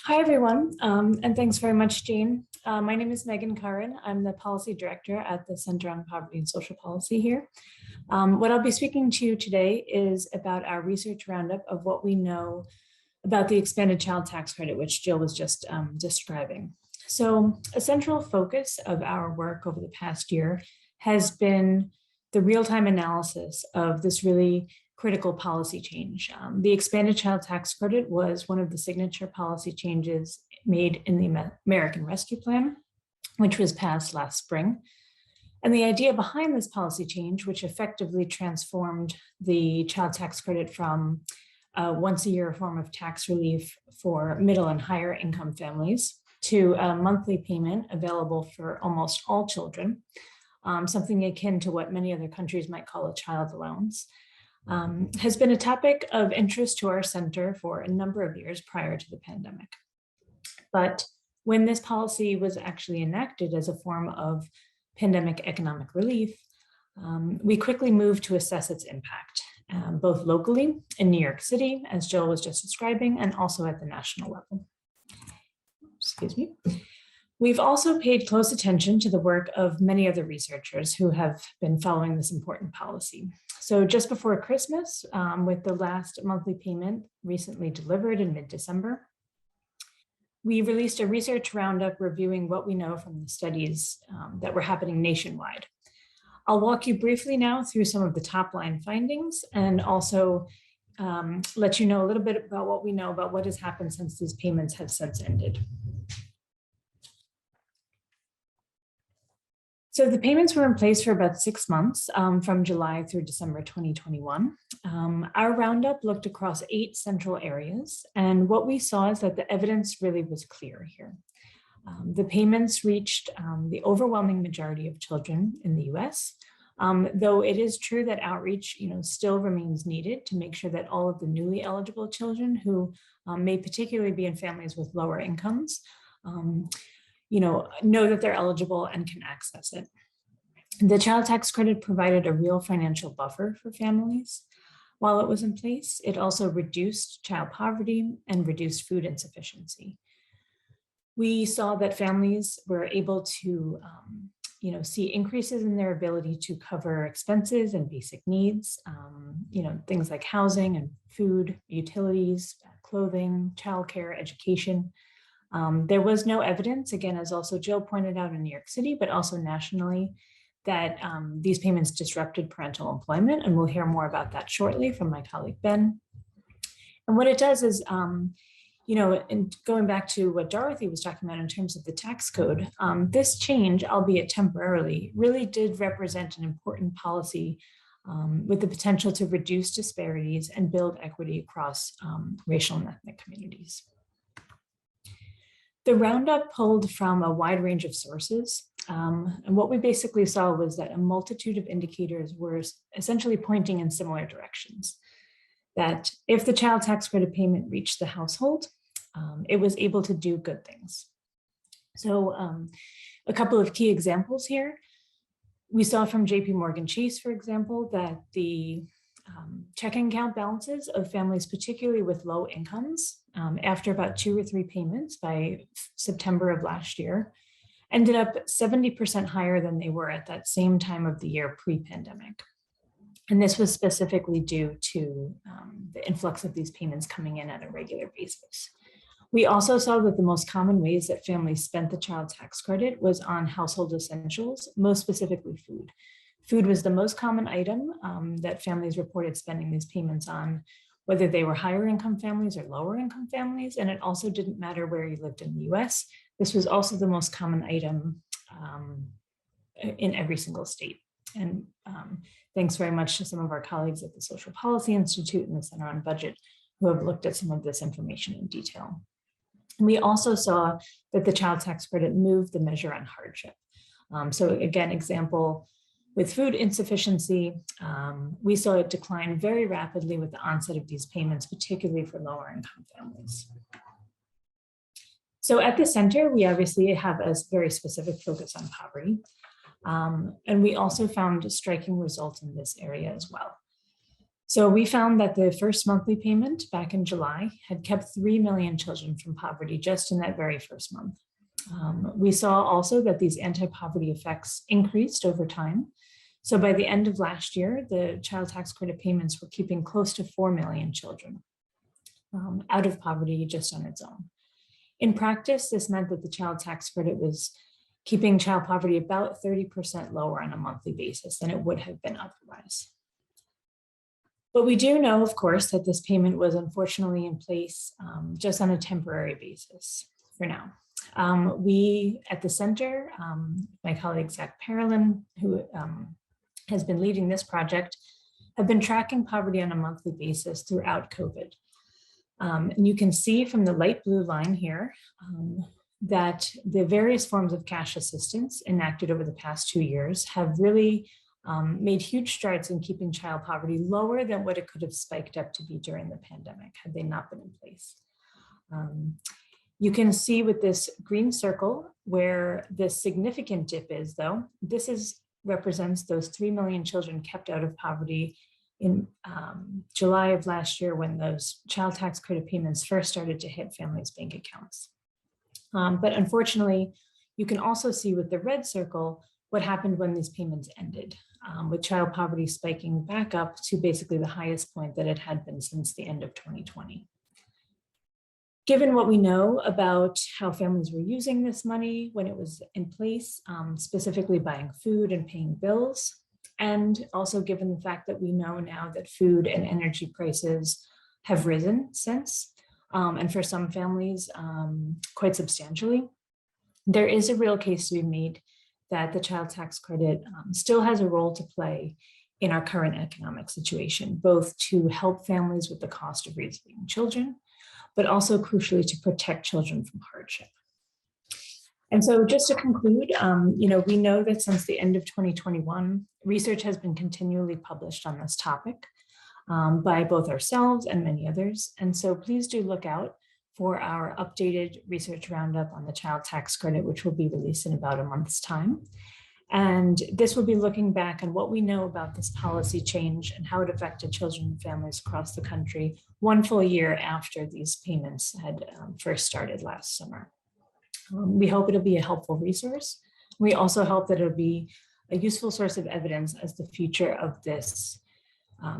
Hi, everyone, and thanks very much, Jane. My name is Megan Curran. I'm the Policy Director at the Center on Poverty and Social Policy here. What I'll be speaking to you today is about our research roundup of what we know about the expanded child tax credit, which Jill was just describing. So a central focus of our work over the past year has been the real-time analysis of this really critical policy change. The expanded child tax credit was one of the signature policy changes made in the American Rescue Plan, which was passed last spring. And the idea behind this policy change, which effectively transformed the child tax credit from a once-a-year form of tax relief for middle and higher income families to a monthly payment available for almost all children, something akin to what many other countries might call a child allowance, has been a topic of interest to our center for a number of years prior to the pandemic. But when this policy was actually enacted as a form of pandemic economic relief, we quickly moved to assess its impact, both locally in New York City, as Jill was just describing, and also at the national level. Excuse me. We've also paid close attention to the work of many other researchers who have been following this important policy. So just before Christmas, with the last monthly payment recently delivered in mid-December, we released a research roundup reviewing what we know from the studies that were happening nationwide. I'll walk you briefly now through some of the top line findings and also let you know a little bit about what we know about what has happened since these payments have since ended. So the payments were in place for about 6 months, from July through December 2021. Our roundup looked across 8 central areas, and what we saw is that the evidence really was clear here. The payments reached the overwhelming majority of children in the US, though it is true that outreach still remains needed to make sure that all of the newly eligible children who may particularly be in families with lower incomes know that they're eligible and can access it. The child tax credit provided a real financial buffer for families. While it was in place, it also reduced child poverty and reduced food insufficiency. We saw that families were able to see increases in their ability to cover expenses and basic needs, things like housing and food, utilities, clothing, childcare, education. There was no evidence, again, as also Jill pointed out in New York City, but also nationally, that these payments disrupted parental employment, and we'll hear more about that shortly from my colleague, Ben. And what it does is, and going back to what Dorothy was talking about in terms of the tax code, this change, albeit temporarily, really did represent an important policy with the potential to reduce disparities and build equity across racial and ethnic communities. The roundup pulled from a wide range of sources. And what we basically saw was that a multitude of indicators were essentially pointing in similar directions. That if the child tax credit payment reached the household, it was able to do good things. So a couple of key examples here. We saw from JP Morgan Chase, for example, that the checking account balances of families, particularly with low incomes, after about 2 or 3 payments by September of last year, ended up 70% higher than they were at that same time of the year pre-pandemic. And this was specifically due to the influx of these payments coming in at a regular basis. We also saw that the most common ways that families spent the child tax credit was on household essentials, most specifically food. Food was the most common item that families reported spending these payments on, whether they were higher income families or lower income families. And it also didn't matter where you lived in the US. This was also the most common item in every single state. And thanks very much to some of our colleagues at the Social Policy Institute and the Center on Budget who have looked at some of this information in detail. We also saw that the child tax credit moved the measure on hardship. So again, example, with food insufficiency, we saw it decline very rapidly with the onset of these payments, particularly for lower income families. So at the center, we obviously have a very specific focus on poverty. And we also found striking results in this area as well. So we found that the first monthly payment back in July had kept 3 million children from poverty just in that very first month. We saw also that these anti-poverty effects increased over time. So by the end of last year, the child tax credit payments were keeping close to 4 million children out of poverty just on its own. In practice, this meant that the child tax credit was keeping child poverty about 30% lower on a monthly basis than it would have been otherwise. But we do know, of course, that this payment was unfortunately in place just on a temporary basis for now. We at the center, my colleague Zach Parolin, who has been leading this project, have been tracking poverty on a monthly basis throughout COVID. And you can see from the light blue line here that the various forms of cash assistance enacted over the past 2 years have really made huge strides in keeping child poverty lower than what it could have spiked up to be during the pandemic had they not been in place. You can see with this green circle where the significant dip is, though, this represents those 3 million children kept out of poverty in July of last year when those child tax credit payments first started to hit families' bank accounts. But unfortunately, you can also see with the red circle what happened when these payments ended, with child poverty spiking back up to basically the highest point that it had been since the end of 2020. Given what we know about how families were using this money when it was in place, specifically buying food and paying bills, and also given the fact that we know now that food and energy prices have risen since, and for some families, quite substantially, there is a real case to be made that the child tax credit still has a role to play in our current economic situation, both to help families with the cost of raising children, but also crucially to protect children from hardship. And so just to conclude, we know that since the end of 2021, research has been continually published on this topic by both ourselves and many others. And so please do look out for our updated research roundup on the child tax credit, which will be released in about a month's time. And this will be looking back on what we know about this policy change and how it affected children and families across the country 1 full year after these payments had first started last summer. We hope it'll be a helpful resource. We also hope that it'll be a useful source of evidence as the future of this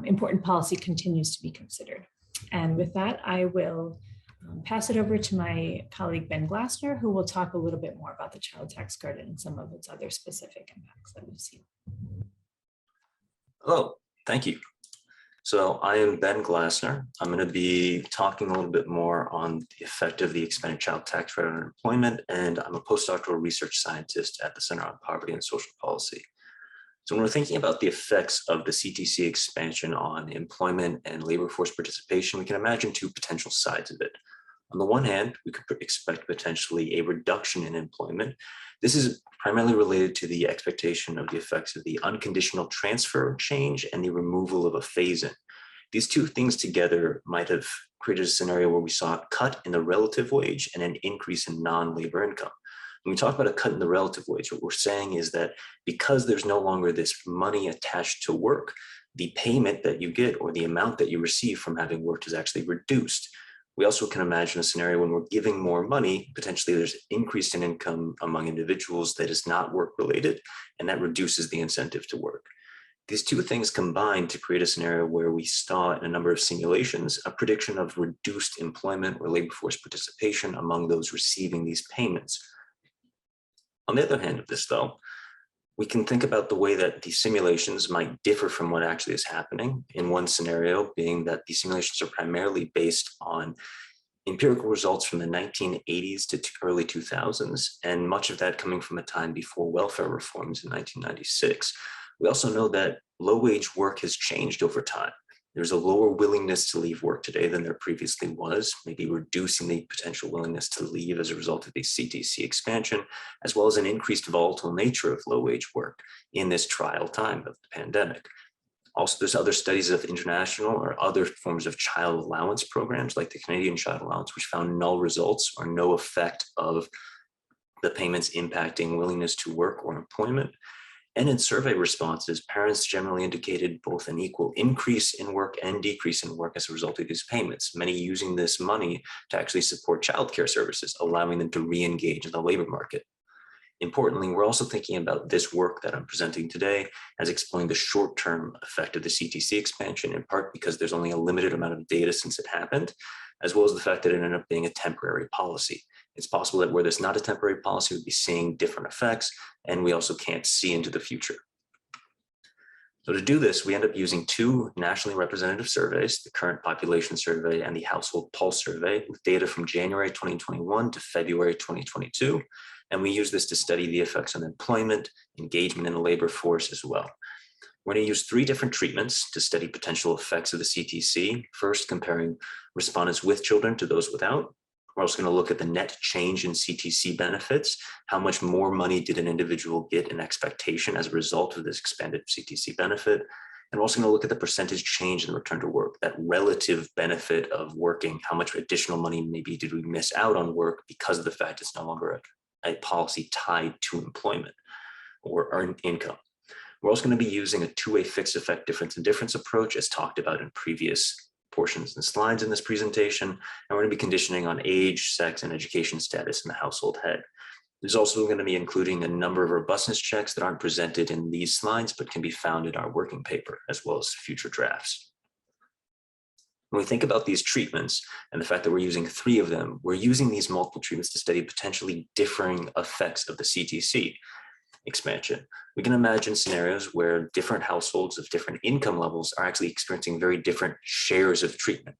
important policy continues to be considered. And with that, I will pass it over to my colleague, Ben Glassner, who will talk a little bit more about the child tax credit and some of its other specific impacts that we've seen. Hello, thank you. So I am Ben Glassner. I'm going to be talking a little bit more on the effect of the expanded child tax credit on employment, and I'm a postdoctoral research scientist at the Center on Poverty and Social Policy. So when we're thinking about the effects of the CTC expansion on employment and labor force participation, we can imagine 2 potential sides of it. On the one hand, we could expect potentially a reduction in employment. This is primarily related to the expectation of the effects of the unconditional transfer change and the removal of a phase-in. These 2 things together might have created a scenario where we saw a cut in the relative wage and an increase in non-labor income. When we talk about a cut in the relative wage, what we're saying is that because there's no longer this money attached to work, the payment that you get or the amount that you receive from having worked is actually reduced. We also can imagine a scenario when we're giving more money, potentially there's increase in income among individuals that is not work related, and that reduces the incentive to work. These two things combined to create a scenario where we saw in a number of simulations a prediction of reduced employment or labor force participation among those receiving these payments. On the other hand of this, though, we can think about the way that these simulations might differ from what actually is happening. In one scenario being that these simulations are primarily based on empirical results from the 1980s to early 2000s, and much of that coming from a time before welfare reforms in 1996. We also know that low-wage work has changed over time. There's a lower willingness to leave work today than there previously was, maybe reducing the potential willingness to leave as a result of the CTC expansion, as well as an increased volatile nature of low-wage work in this trial time of the pandemic. Also, there's other studies of international or other forms of child allowance programs like the Canadian Child Allowance, which found null results or no effect of the payments impacting willingness to work or employment. And in survey responses, parents generally indicated both an equal increase in work and decrease in work as a result of these payments, many using this money to actually support childcare services, allowing them to re-engage in the labor market. Importantly, we're also thinking about this work that I'm presenting today as exploring the short-term effect of the CTC expansion, in part because there's only a limited amount of data since it happened, as well as the fact that it ended up being a temporary policy. It's possible that where there's not a temporary policy, we'd be seeing different effects, and we also can't see into the future. So to do this, we end up using two nationally representative surveys, the Current Population Survey and the Household Pulse Survey, with data from January 2021 to February 2022. And we use this to study the effects on employment, engagement in the labor force as well. We're going to use three different treatments to study potential effects of the CTC. First, comparing respondents with children to those without. We're also going to look at the net change in CTC benefits. How much more money did an individual get in expectation as a result of this expanded CTC benefit? And we're also going to look at the percentage change in return to work, that relative benefit of working. How much additional money maybe did we miss out on work because of the fact it's no longer a policy tied to employment or earned income. We're also going to be using a two-way fixed effect difference and difference approach as talked about in previous portions and slides in this presentation. And we're going to be conditioning on age, sex, and education status in the household head. There's also going to be including a number of robustness checks that aren't presented in these slides, but can be found in our working paper as well as future drafts. When we think about these treatments and the fact that we're using three of them, we're using these multiple treatments to study potentially differing effects of the CTC expansion. We can imagine scenarios where different households of different income levels are actually experiencing very different shares of treatment.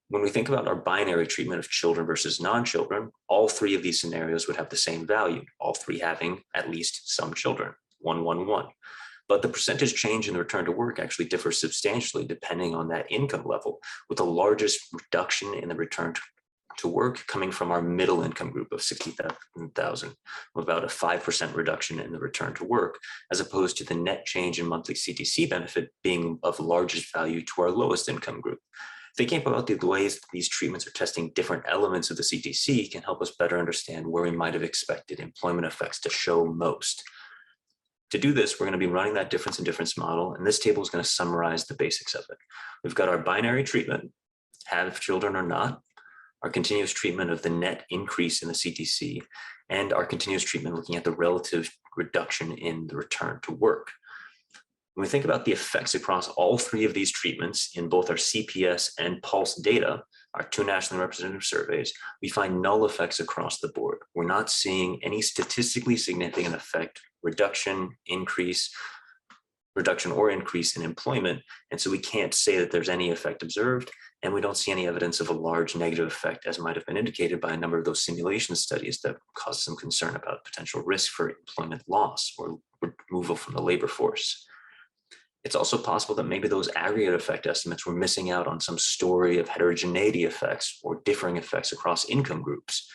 When we think about our binary treatment of children versus non-children, all three of these scenarios would have the same value, all three having at least some children, 1, 1, 1. But the percentage change in the return to work actually differs substantially depending on that income level, with the largest reduction in the return to work coming from our middle income group of 60,000, with about a 5% reduction in the return to work, as opposed to the net change in monthly CTC benefit being of largest value to our lowest income group. Thinking about the ways these treatments are testing different elements of the CTC can help us better understand where we might have expected employment effects to show most. To do this, we're going to be running that difference in difference model, and this table is going to summarize the basics of it. We've got our binary treatment, have children or not, our continuous treatment of the net increase in the CTC, and our continuous treatment looking at the relative reduction in the return to work. When we think about the effects across all three of these treatments in both our CPS and PULSE data, our two nationally representative surveys, we find null effects across the board. We're not seeing any statistically significant effect, reduction or increase in employment. And so we can't say that there's any effect observed, and we don't see any evidence of a large negative effect as might have been indicated by a number of those simulation studies that caused some concern about potential risk for employment loss or removal from the labor force. It's also possible that maybe those aggregate effect estimates were missing out on some story of heterogeneity effects or differing effects across income groups.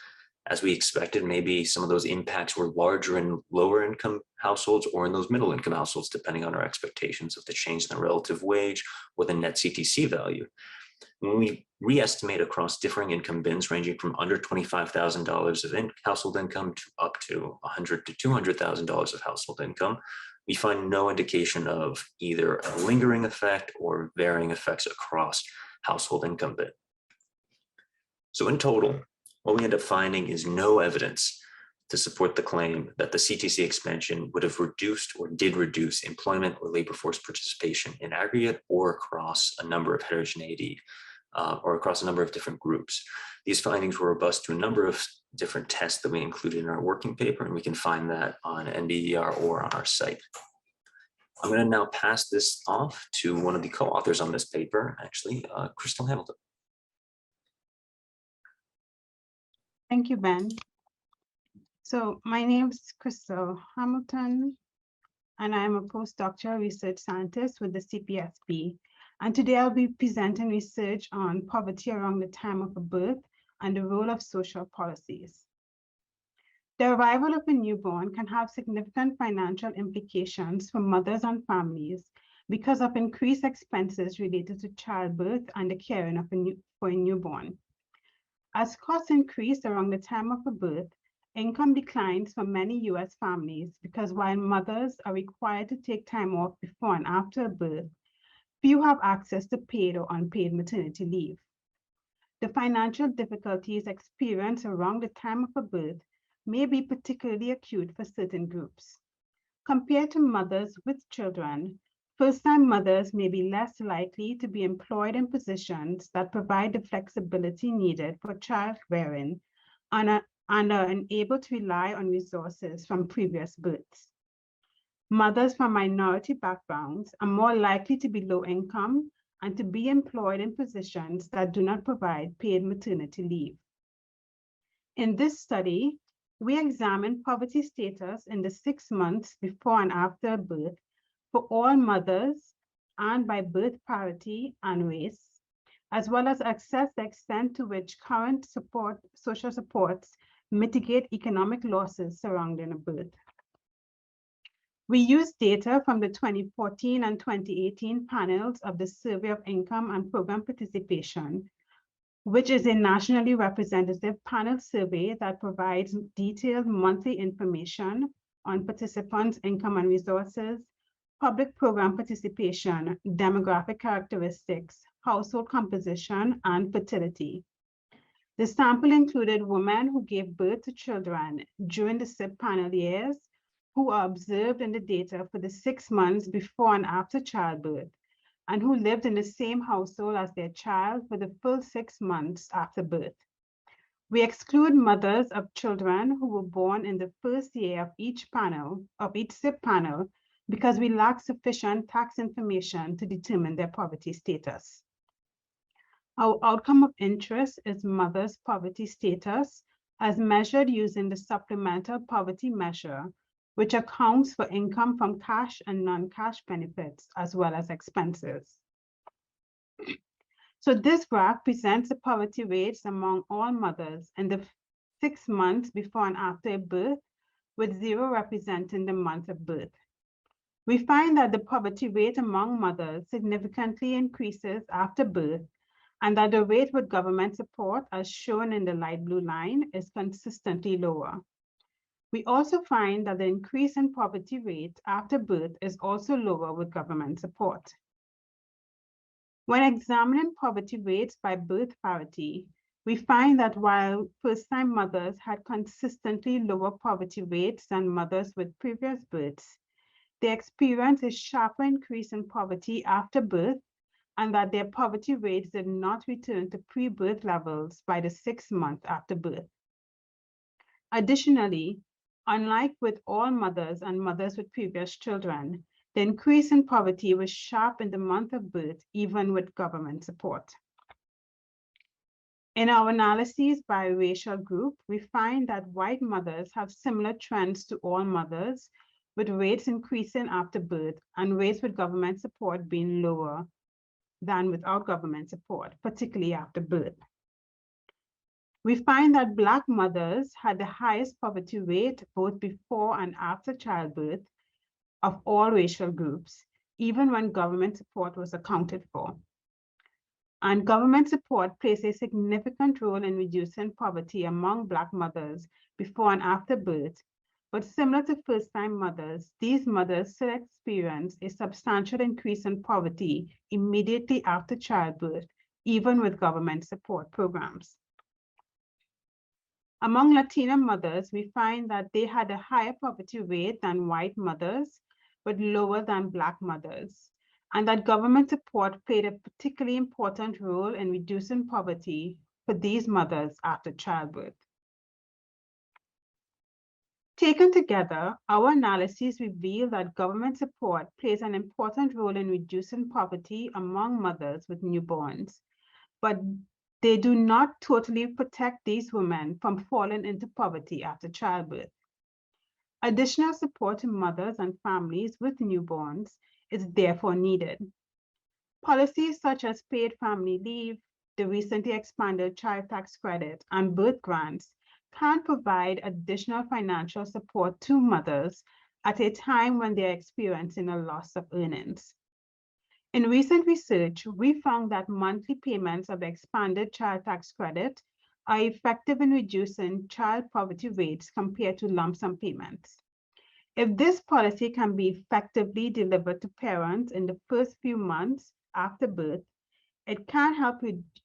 As we expected, maybe some of those impacts were larger in lower income households or in those middle income households, depending on our expectations of the change in the relative wage or the net CTC value. When we re-estimate across differing income bins ranging from under $25,000 of household income to up to $100,000 to $200,000 of household income, we find no indication of either a lingering effect or varying effects across household income bin. So in total, what we end up finding is no evidence to support the claim that the CTC expansion would have reduced or did reduce employment or labor force participation in aggregate or across a number of heterogeneity or across a number of different groups. These findings were robust to a number of different tests that we included in our working paper, and we can find that on NBER or on our site. I'm going to now pass this off to one of the co-authors on this paper, actually, Crystal Hamilton. Thank you, Ben. So my name is Crystal Hamilton, and I'm a postdoctoral research scientist with the CPSB. And today I'll be presenting research on poverty around the time of a birth and the role of social policies. The arrival of a newborn can have significant financial implications for mothers and families because of increased expenses related to childbirth and the caring of for a newborn. As costs increase around the time of a birth, income declines for many US families because while mothers are required to take time off before and after a birth, few have access to paid or unpaid maternity leave. The financial difficulties experienced around the time of a birth may be particularly acute for certain groups. Compared to mothers with children, first-time mothers may be less likely to be employed in positions that provide the flexibility needed for child rearing and are unable to rely on resources from previous births. Mothers from minority backgrounds are more likely to be low income and to be employed in positions that do not provide paid maternity leave. In this study, we examined poverty status in the 6 months before and after birth for all mothers and by birth parity and race, as well as assess the extent to which current social supports mitigate economic losses surrounding a birth. We used data from the 2014 and 2018 panels of the Survey of Income and Program Participation, which is a nationally representative panel survey that provides detailed monthly information on participants' income and resources, public program participation, demographic characteristics, household composition, and fertility. The sample included women who gave birth to children during the SIP panel years, who are observed in the data for the 6 months before and after childbirth, and who lived in the same household as their child for the full 6 months after birth. We exclude mothers of children who were born in the first year of each SIP panel, because we lack sufficient tax information to determine their poverty status. Our outcome of interest is mothers' poverty status as measured using the supplemental poverty measure, which accounts for income from cash and non-cash benefits, as well as expenses. So this graph presents the poverty rates among all mothers in the 6 months before and after a birth, with 0 representing the month of birth. We find that the poverty rate among mothers significantly increases after birth, and that the rate with government support, as shown in the light blue line, is consistently lower. We also find that the increase in poverty rate after birth is also lower with government support. When examining poverty rates by birth parity, we find that while first-time mothers had consistently lower poverty rates than mothers with previous births, they experienced a sharper increase in poverty after birth, and that their poverty rates did not return to pre-birth levels by the 6 months after birth. Additionally, unlike with all mothers and mothers with previous children, the increase in poverty was sharp in the month of birth, even with government support. In our analyses by racial group, we find that white mothers have similar trends to all mothers, with rates increasing after birth and rates with government support being lower than without government support, particularly after birth. We find that Black mothers had the highest poverty rate both before and after childbirth of all racial groups, even when government support was accounted for. And government support plays a significant role in reducing poverty among Black mothers before and after birth. But similar to first-time mothers, these mothers still experience a substantial increase in poverty immediately after childbirth, even with government support programs. Among Latina mothers, we find that they had a higher poverty rate than white mothers, but lower than Black mothers, and that government support played a particularly important role in reducing poverty for these mothers after childbirth. Taken together, our analyses reveal that government support plays an important role in reducing poverty among mothers with newborns, but they do not totally protect these women from falling into poverty after childbirth. Additional support to mothers and families with newborns is therefore needed. Policies such as paid family leave, the recently expanded child tax credit, and birth grants can provide additional financial support to mothers at a time when they're experiencing a loss of earnings. In recent research, we found that monthly payments of the expanded child tax credit are effective in reducing child poverty rates compared to lump sum payments. If this policy can be effectively delivered to parents in the first few months after birth, it can help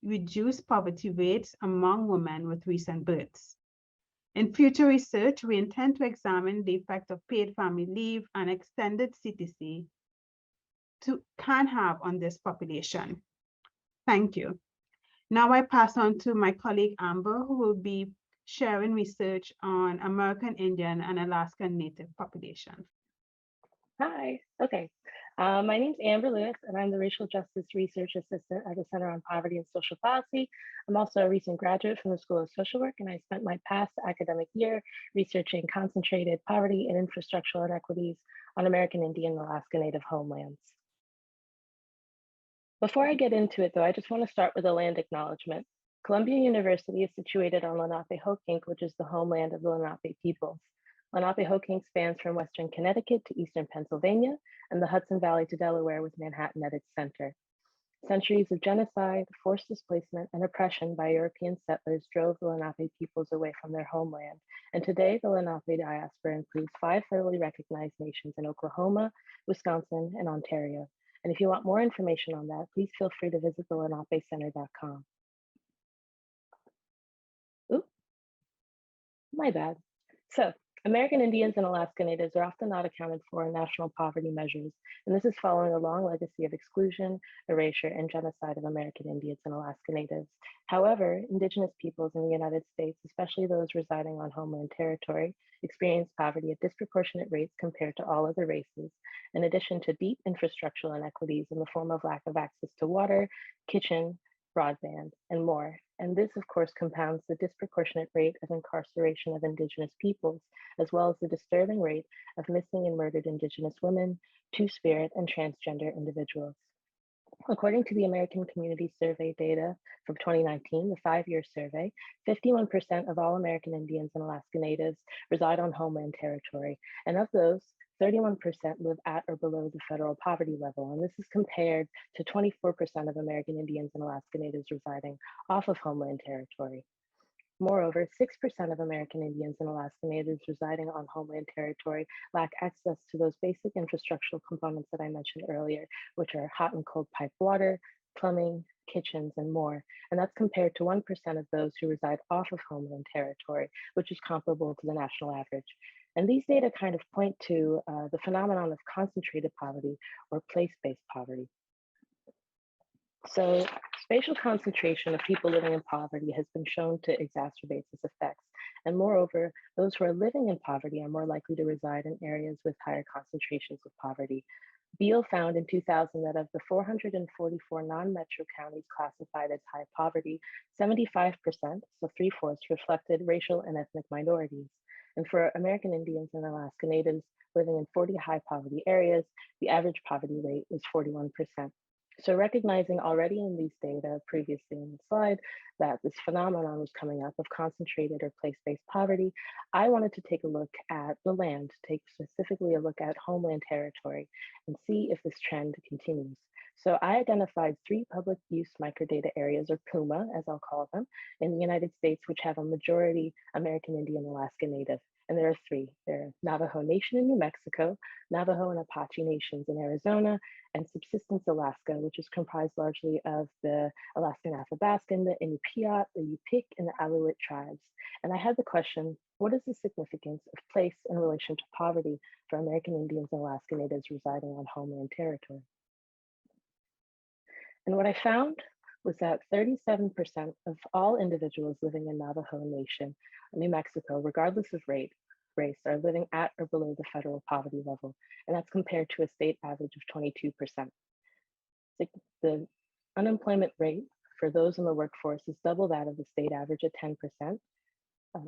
reduce poverty rates among women with recent births. In future research, we intend to examine the effect of paid family leave and extended CTC can have on this population. Thank you. Now I pass on to my colleague Amber, who will be sharing research on American Indian and Alaskan Native population. Hi, okay. My name's Amber Lewis, and I'm the Racial Justice Research Assistant at the Center on Poverty and Social Policy. I'm also a recent graduate from the School of Social Work, and I spent my past academic year researching concentrated poverty and infrastructural inequities on American Indian and Alaska Native homelands. Before I get into it, though, I just want to start with a land acknowledgement. Columbia University is situated on Lenape-Hoking, which is the homeland of the Lenape peoples. Lenape-Hoking spans from western Connecticut to eastern Pennsylvania and the Hudson Valley to Delaware, with Manhattan at its center. Centuries of genocide, forced displacement, and oppression by European settlers drove the Lenape peoples away from their homeland. And today, the Lenape diaspora includes 5 federally recognized nations in Oklahoma, Wisconsin, and Ontario. And if you want more information on that, please feel free to visit the lenapecenter.com. Oops, my bad. So, American Indians and Alaska Natives are often not accounted for in national poverty measures, and this is following a long legacy of exclusion, erasure, and genocide of American Indians and Alaska Natives. However, Indigenous peoples in the United States, especially those residing on homeland territory, experience poverty at disproportionate rates compared to all other races, in addition to deep infrastructural inequities in the form of lack of access to water, kitchen, broadband, and more. And this, of course, compounds the disproportionate rate of incarceration of Indigenous peoples, as well as the disturbing rate of missing and murdered Indigenous women, Two-Spirit, and transgender individuals. According to the American Community Survey data from 2019, the 5-year survey, 51% of all American Indians and Alaska Natives reside on homeland territory, and of those, 31% live at or below the federal poverty level, and this is compared to 24% of American Indians and Alaska Natives residing off of homeland territory. Moreover, 6% of American Indians and Alaska Natives residing on homeland territory lack access to those basic infrastructural components that I mentioned earlier, which are hot and cold pipe water, plumbing, kitchens, and more. And that's compared to 1% of those who reside off of homeland territory, which is comparable to the national average. And these data kind of point to the phenomenon of concentrated poverty or place-based poverty. So spatial concentration of people living in poverty has been shown to exacerbate this effects. And moreover, those who are living in poverty are more likely to reside in areas with higher concentrations of poverty. Beal found in 2000 that of the 444 non-metro counties classified as high poverty, 75%, so 3/4, reflected racial and ethnic minorities. And for American Indians and Alaska Natives living in 40 high poverty areas, the average poverty rate was 41%. So recognizing already in these data previously in the slide that this phenomenon was coming up of concentrated or place-based poverty, I wanted to take a look at the land, take specifically a look at homeland territory and see if this trend continues. So I identified 3 public use microdata areas, or PUMA, as I'll call them, in the United States, which have a majority American Indian Alaska Native. And there are three. There are Navajo Nation in New Mexico, Navajo and Apache nations in Arizona, and Subsistence Alaska, which is comprised largely of the Alaskan Athabascan, the Inupiat, the Yupik, and the Aleut tribes. And I had the question, what is the significance of place in relation to poverty for American Indians and Alaska Natives residing on homeland territory? And what I found was that 37% of all individuals living in Navajo Nation, New Mexico, regardless of race, are living at or below the federal poverty level. And that's compared to a state average of 22%. The unemployment rate for those in the workforce is double that of the state average at 10%.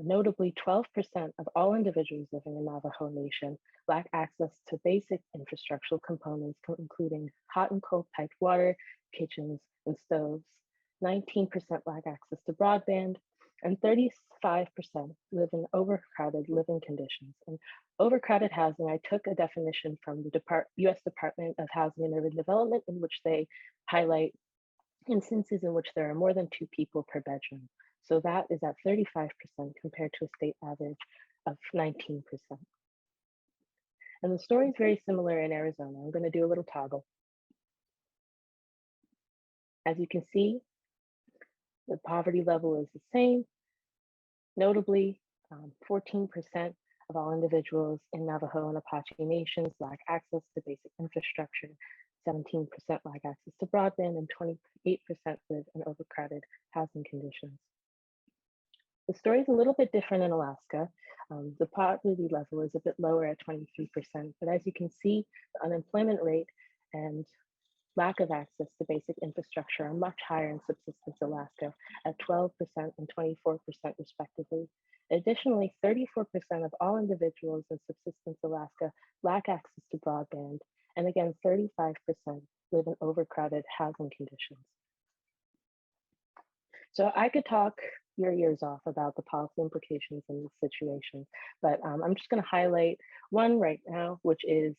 Notably, 12% of all individuals living in Navajo Nation lack access to basic infrastructural components, including hot and cold piped water, kitchens, and stoves. 19% lack access to broadband, and 35% live in overcrowded living conditions. And overcrowded housing, I took a definition from the US Department of Housing and Urban Development, in which they highlight instances in which there are more than 2 people per bedroom. So that is at 35% compared to a state average of 19%. And the story is very similar in Arizona. I'm going to do a little toggle. As you can see, the poverty level is the same. Notably, 14% of all individuals in Navajo and Apache nations lack access to basic infrastructure. 17% lack access to broadband, and 28% live in overcrowded housing conditions. The story is a little bit different in Alaska. The poverty level is a bit lower at 23%, but as you can see, the unemployment rate and lack of access to basic infrastructure are much higher in Subsistence Alaska at 12% and 24% respectively. Additionally, 34% of all individuals in Subsistence Alaska lack access to broadband, and again, 35% live in overcrowded housing conditions. So I could talk your ears off about the policy implications in this situation, but I'm just going to highlight one right now, which is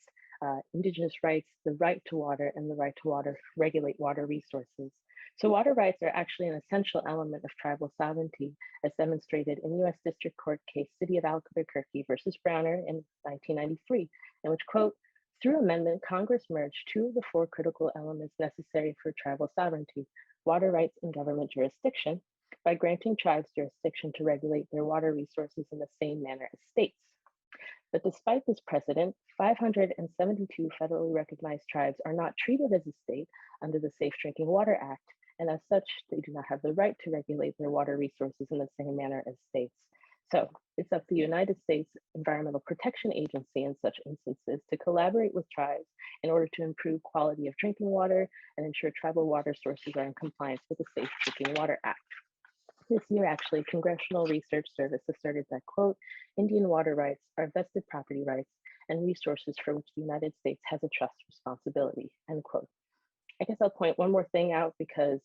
Indigenous rights, the right to water, and the right to regulate water resources. So water rights are actually an essential element of tribal sovereignty, as demonstrated in US District Court case City of Albuquerque versus Browner in 1993, in which, quote, through amendment, Congress merged 2 of the 4 critical elements necessary for tribal sovereignty, water rights and government jurisdiction, by granting tribes jurisdiction to regulate their water resources in the same manner as states. But despite this precedent, 572 federally recognized tribes are not treated as a state under the Safe Drinking Water Act, and as such, they do not have the right to regulate their water resources in the same manner as states. So it's up to the United States Environmental Protection Agency in such instances to collaborate with tribes in order to improve quality of drinking water and ensure tribal water sources are in compliance with the Safe Drinking Water Act. This year, actually, Congressional Research Service asserted that, quote, Indian water rights are vested property rights and resources for which the United States has a trust responsibility, end quote. I guess I'll point one more thing out because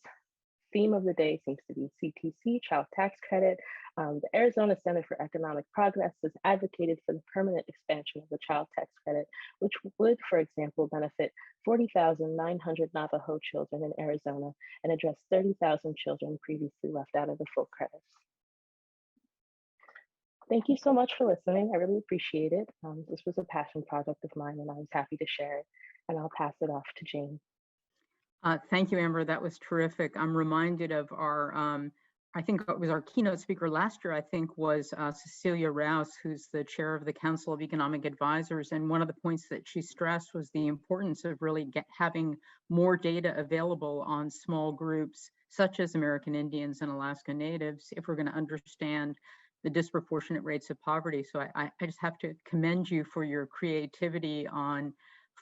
theme of the day seems to be CTC, child tax credit. The Arizona Center for Economic Progress has advocated for the permanent expansion of the child tax credit, which would, for example, benefit 40,900 Navajo children in Arizona and address 30,000 children previously left out of the full credit. Thank you so much for listening. I really appreciate it. This was a passion project of mine and I was happy to share it. And I'll pass it off to Jane. Thank you, Amber. That was terrific. I'm reminded of our, I think it was our keynote speaker last year, I think was Cecilia Rouse, who's the chair of the Council of Economic Advisors. And one of the points that she stressed was the importance of really having more data available on small groups, such as American Indians and Alaska Natives, if we're going to understand the disproportionate rates of poverty. So I just have to commend you for your creativity on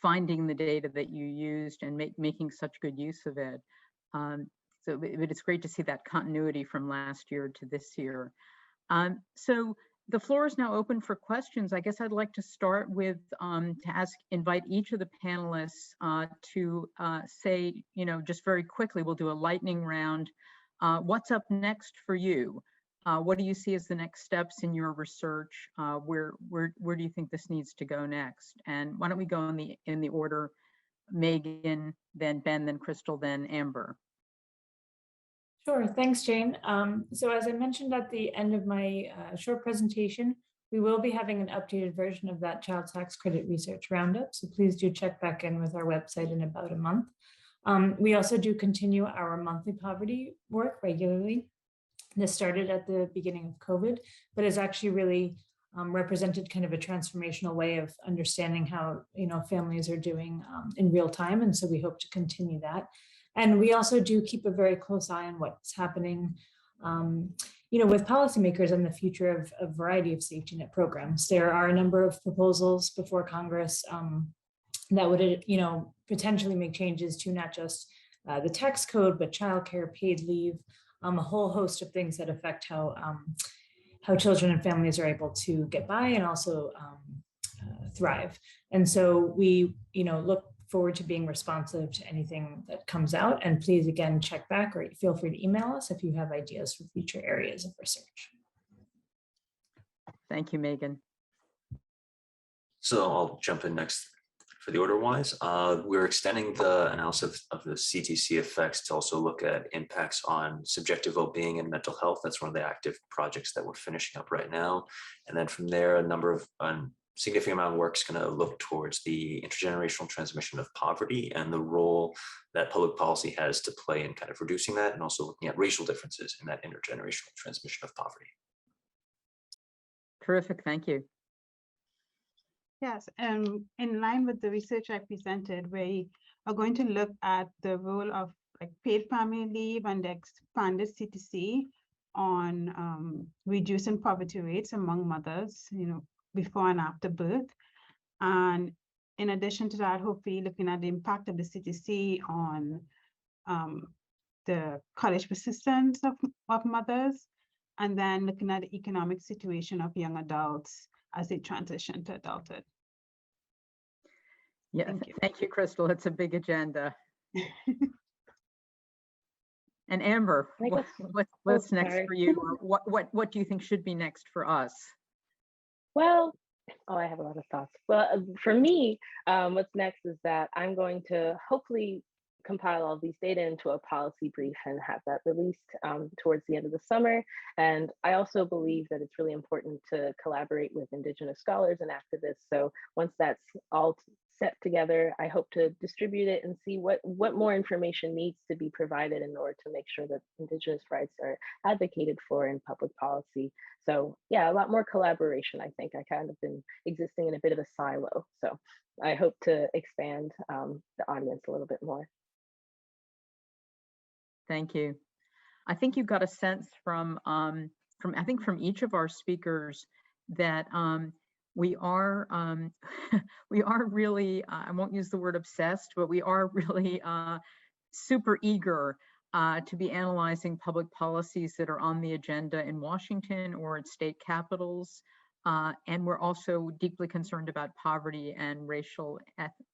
finding the data that you used and making such good use of it. So it's great to see that continuity from last year to this year. So the floor is now open for questions. I guess I'd like to start with invite each of the panelists to say, just very quickly, we'll do a lightning round. What's up next for you? What do you see as the next steps in your research? Where do you think this needs to go next? And why don't we go in the order, Megan, then Ben, then Crystal, then Amber. Sure, thanks, Jane. So as I mentioned at the end of my short presentation, We will be having an updated version of that child tax credit research roundup, so please do check back in with our website in about a month. We also do continue our monthly poverty work regularly. This started at the beginning of COVID, but is actually really represented kind of a transformational way of understanding how families are doing in real time, and so we hope to continue that. And we also do keep a very close eye on what's happening with policymakers on the future of a variety of safety net programs. There are a number of proposals before Congress that would potentially make changes to not just the tax code, but childcare, paid leave, a whole host of things that affect how children and families are able to get by and also thrive. And so we look forward to being responsive to anything that comes out. And please, again, check back or feel free to email us if you have ideas for future areas of research. Thank you, Megan. So I'll jump in next for the order wise. We're extending the analysis of the CTC effects to also look at impacts on subjective well-being and mental health. That's one of the active projects that we're finishing up right now. And then from there, a significant amount of work is going to look towards the intergenerational transmission of poverty and the role that public policy has to play in kind of reducing that, and also looking at racial differences in that intergenerational transmission of poverty. Terrific, thank you. Yes, in line with the research I presented, we are going to look at the role of paid family leave and the expanded CTC on reducing poverty rates among mothers, before and after birth. And in addition to that, hopefully looking at the impact of the CTC on the college persistence of mothers, and then looking at the economic situation of young adults as they transition to adulthood. Yeah, thank you, Crystal. It's a big agenda. And Amber, what's next for you? Or what do you think should be next for us? Well, I have a lot of thoughts. Well, for me, what's next is that I'm going to hopefully compile all these data into a policy brief and have that released towards the end of the summer. And I also believe that it's really important to collaborate with Indigenous scholars and activists. So once that's all set together, I hope to distribute it and see what more information needs to be provided in order to make sure that Indigenous rights are advocated for in public policy. So yeah, a lot more collaboration. I think I kind of been existing in a bit of a silo. So I hope to expand the audience a little bit more. Thank you. I think you got a sense from each of our speakers that we are really, I won't use the word obsessed, but we are really super eager to be analyzing public policies that are on the agenda in Washington or at state capitals. And we're also deeply concerned about poverty and racial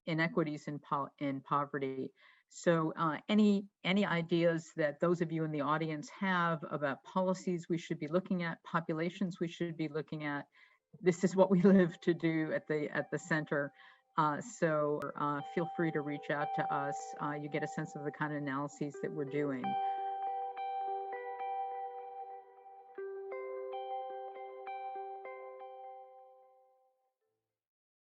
inequities in poverty. So any ideas that those of you in the audience have about policies we should be looking at, populations we should be looking at, this is what we live to do at the center. So feel free to reach out to us. You get a sense of the kind of analyses that we're doing.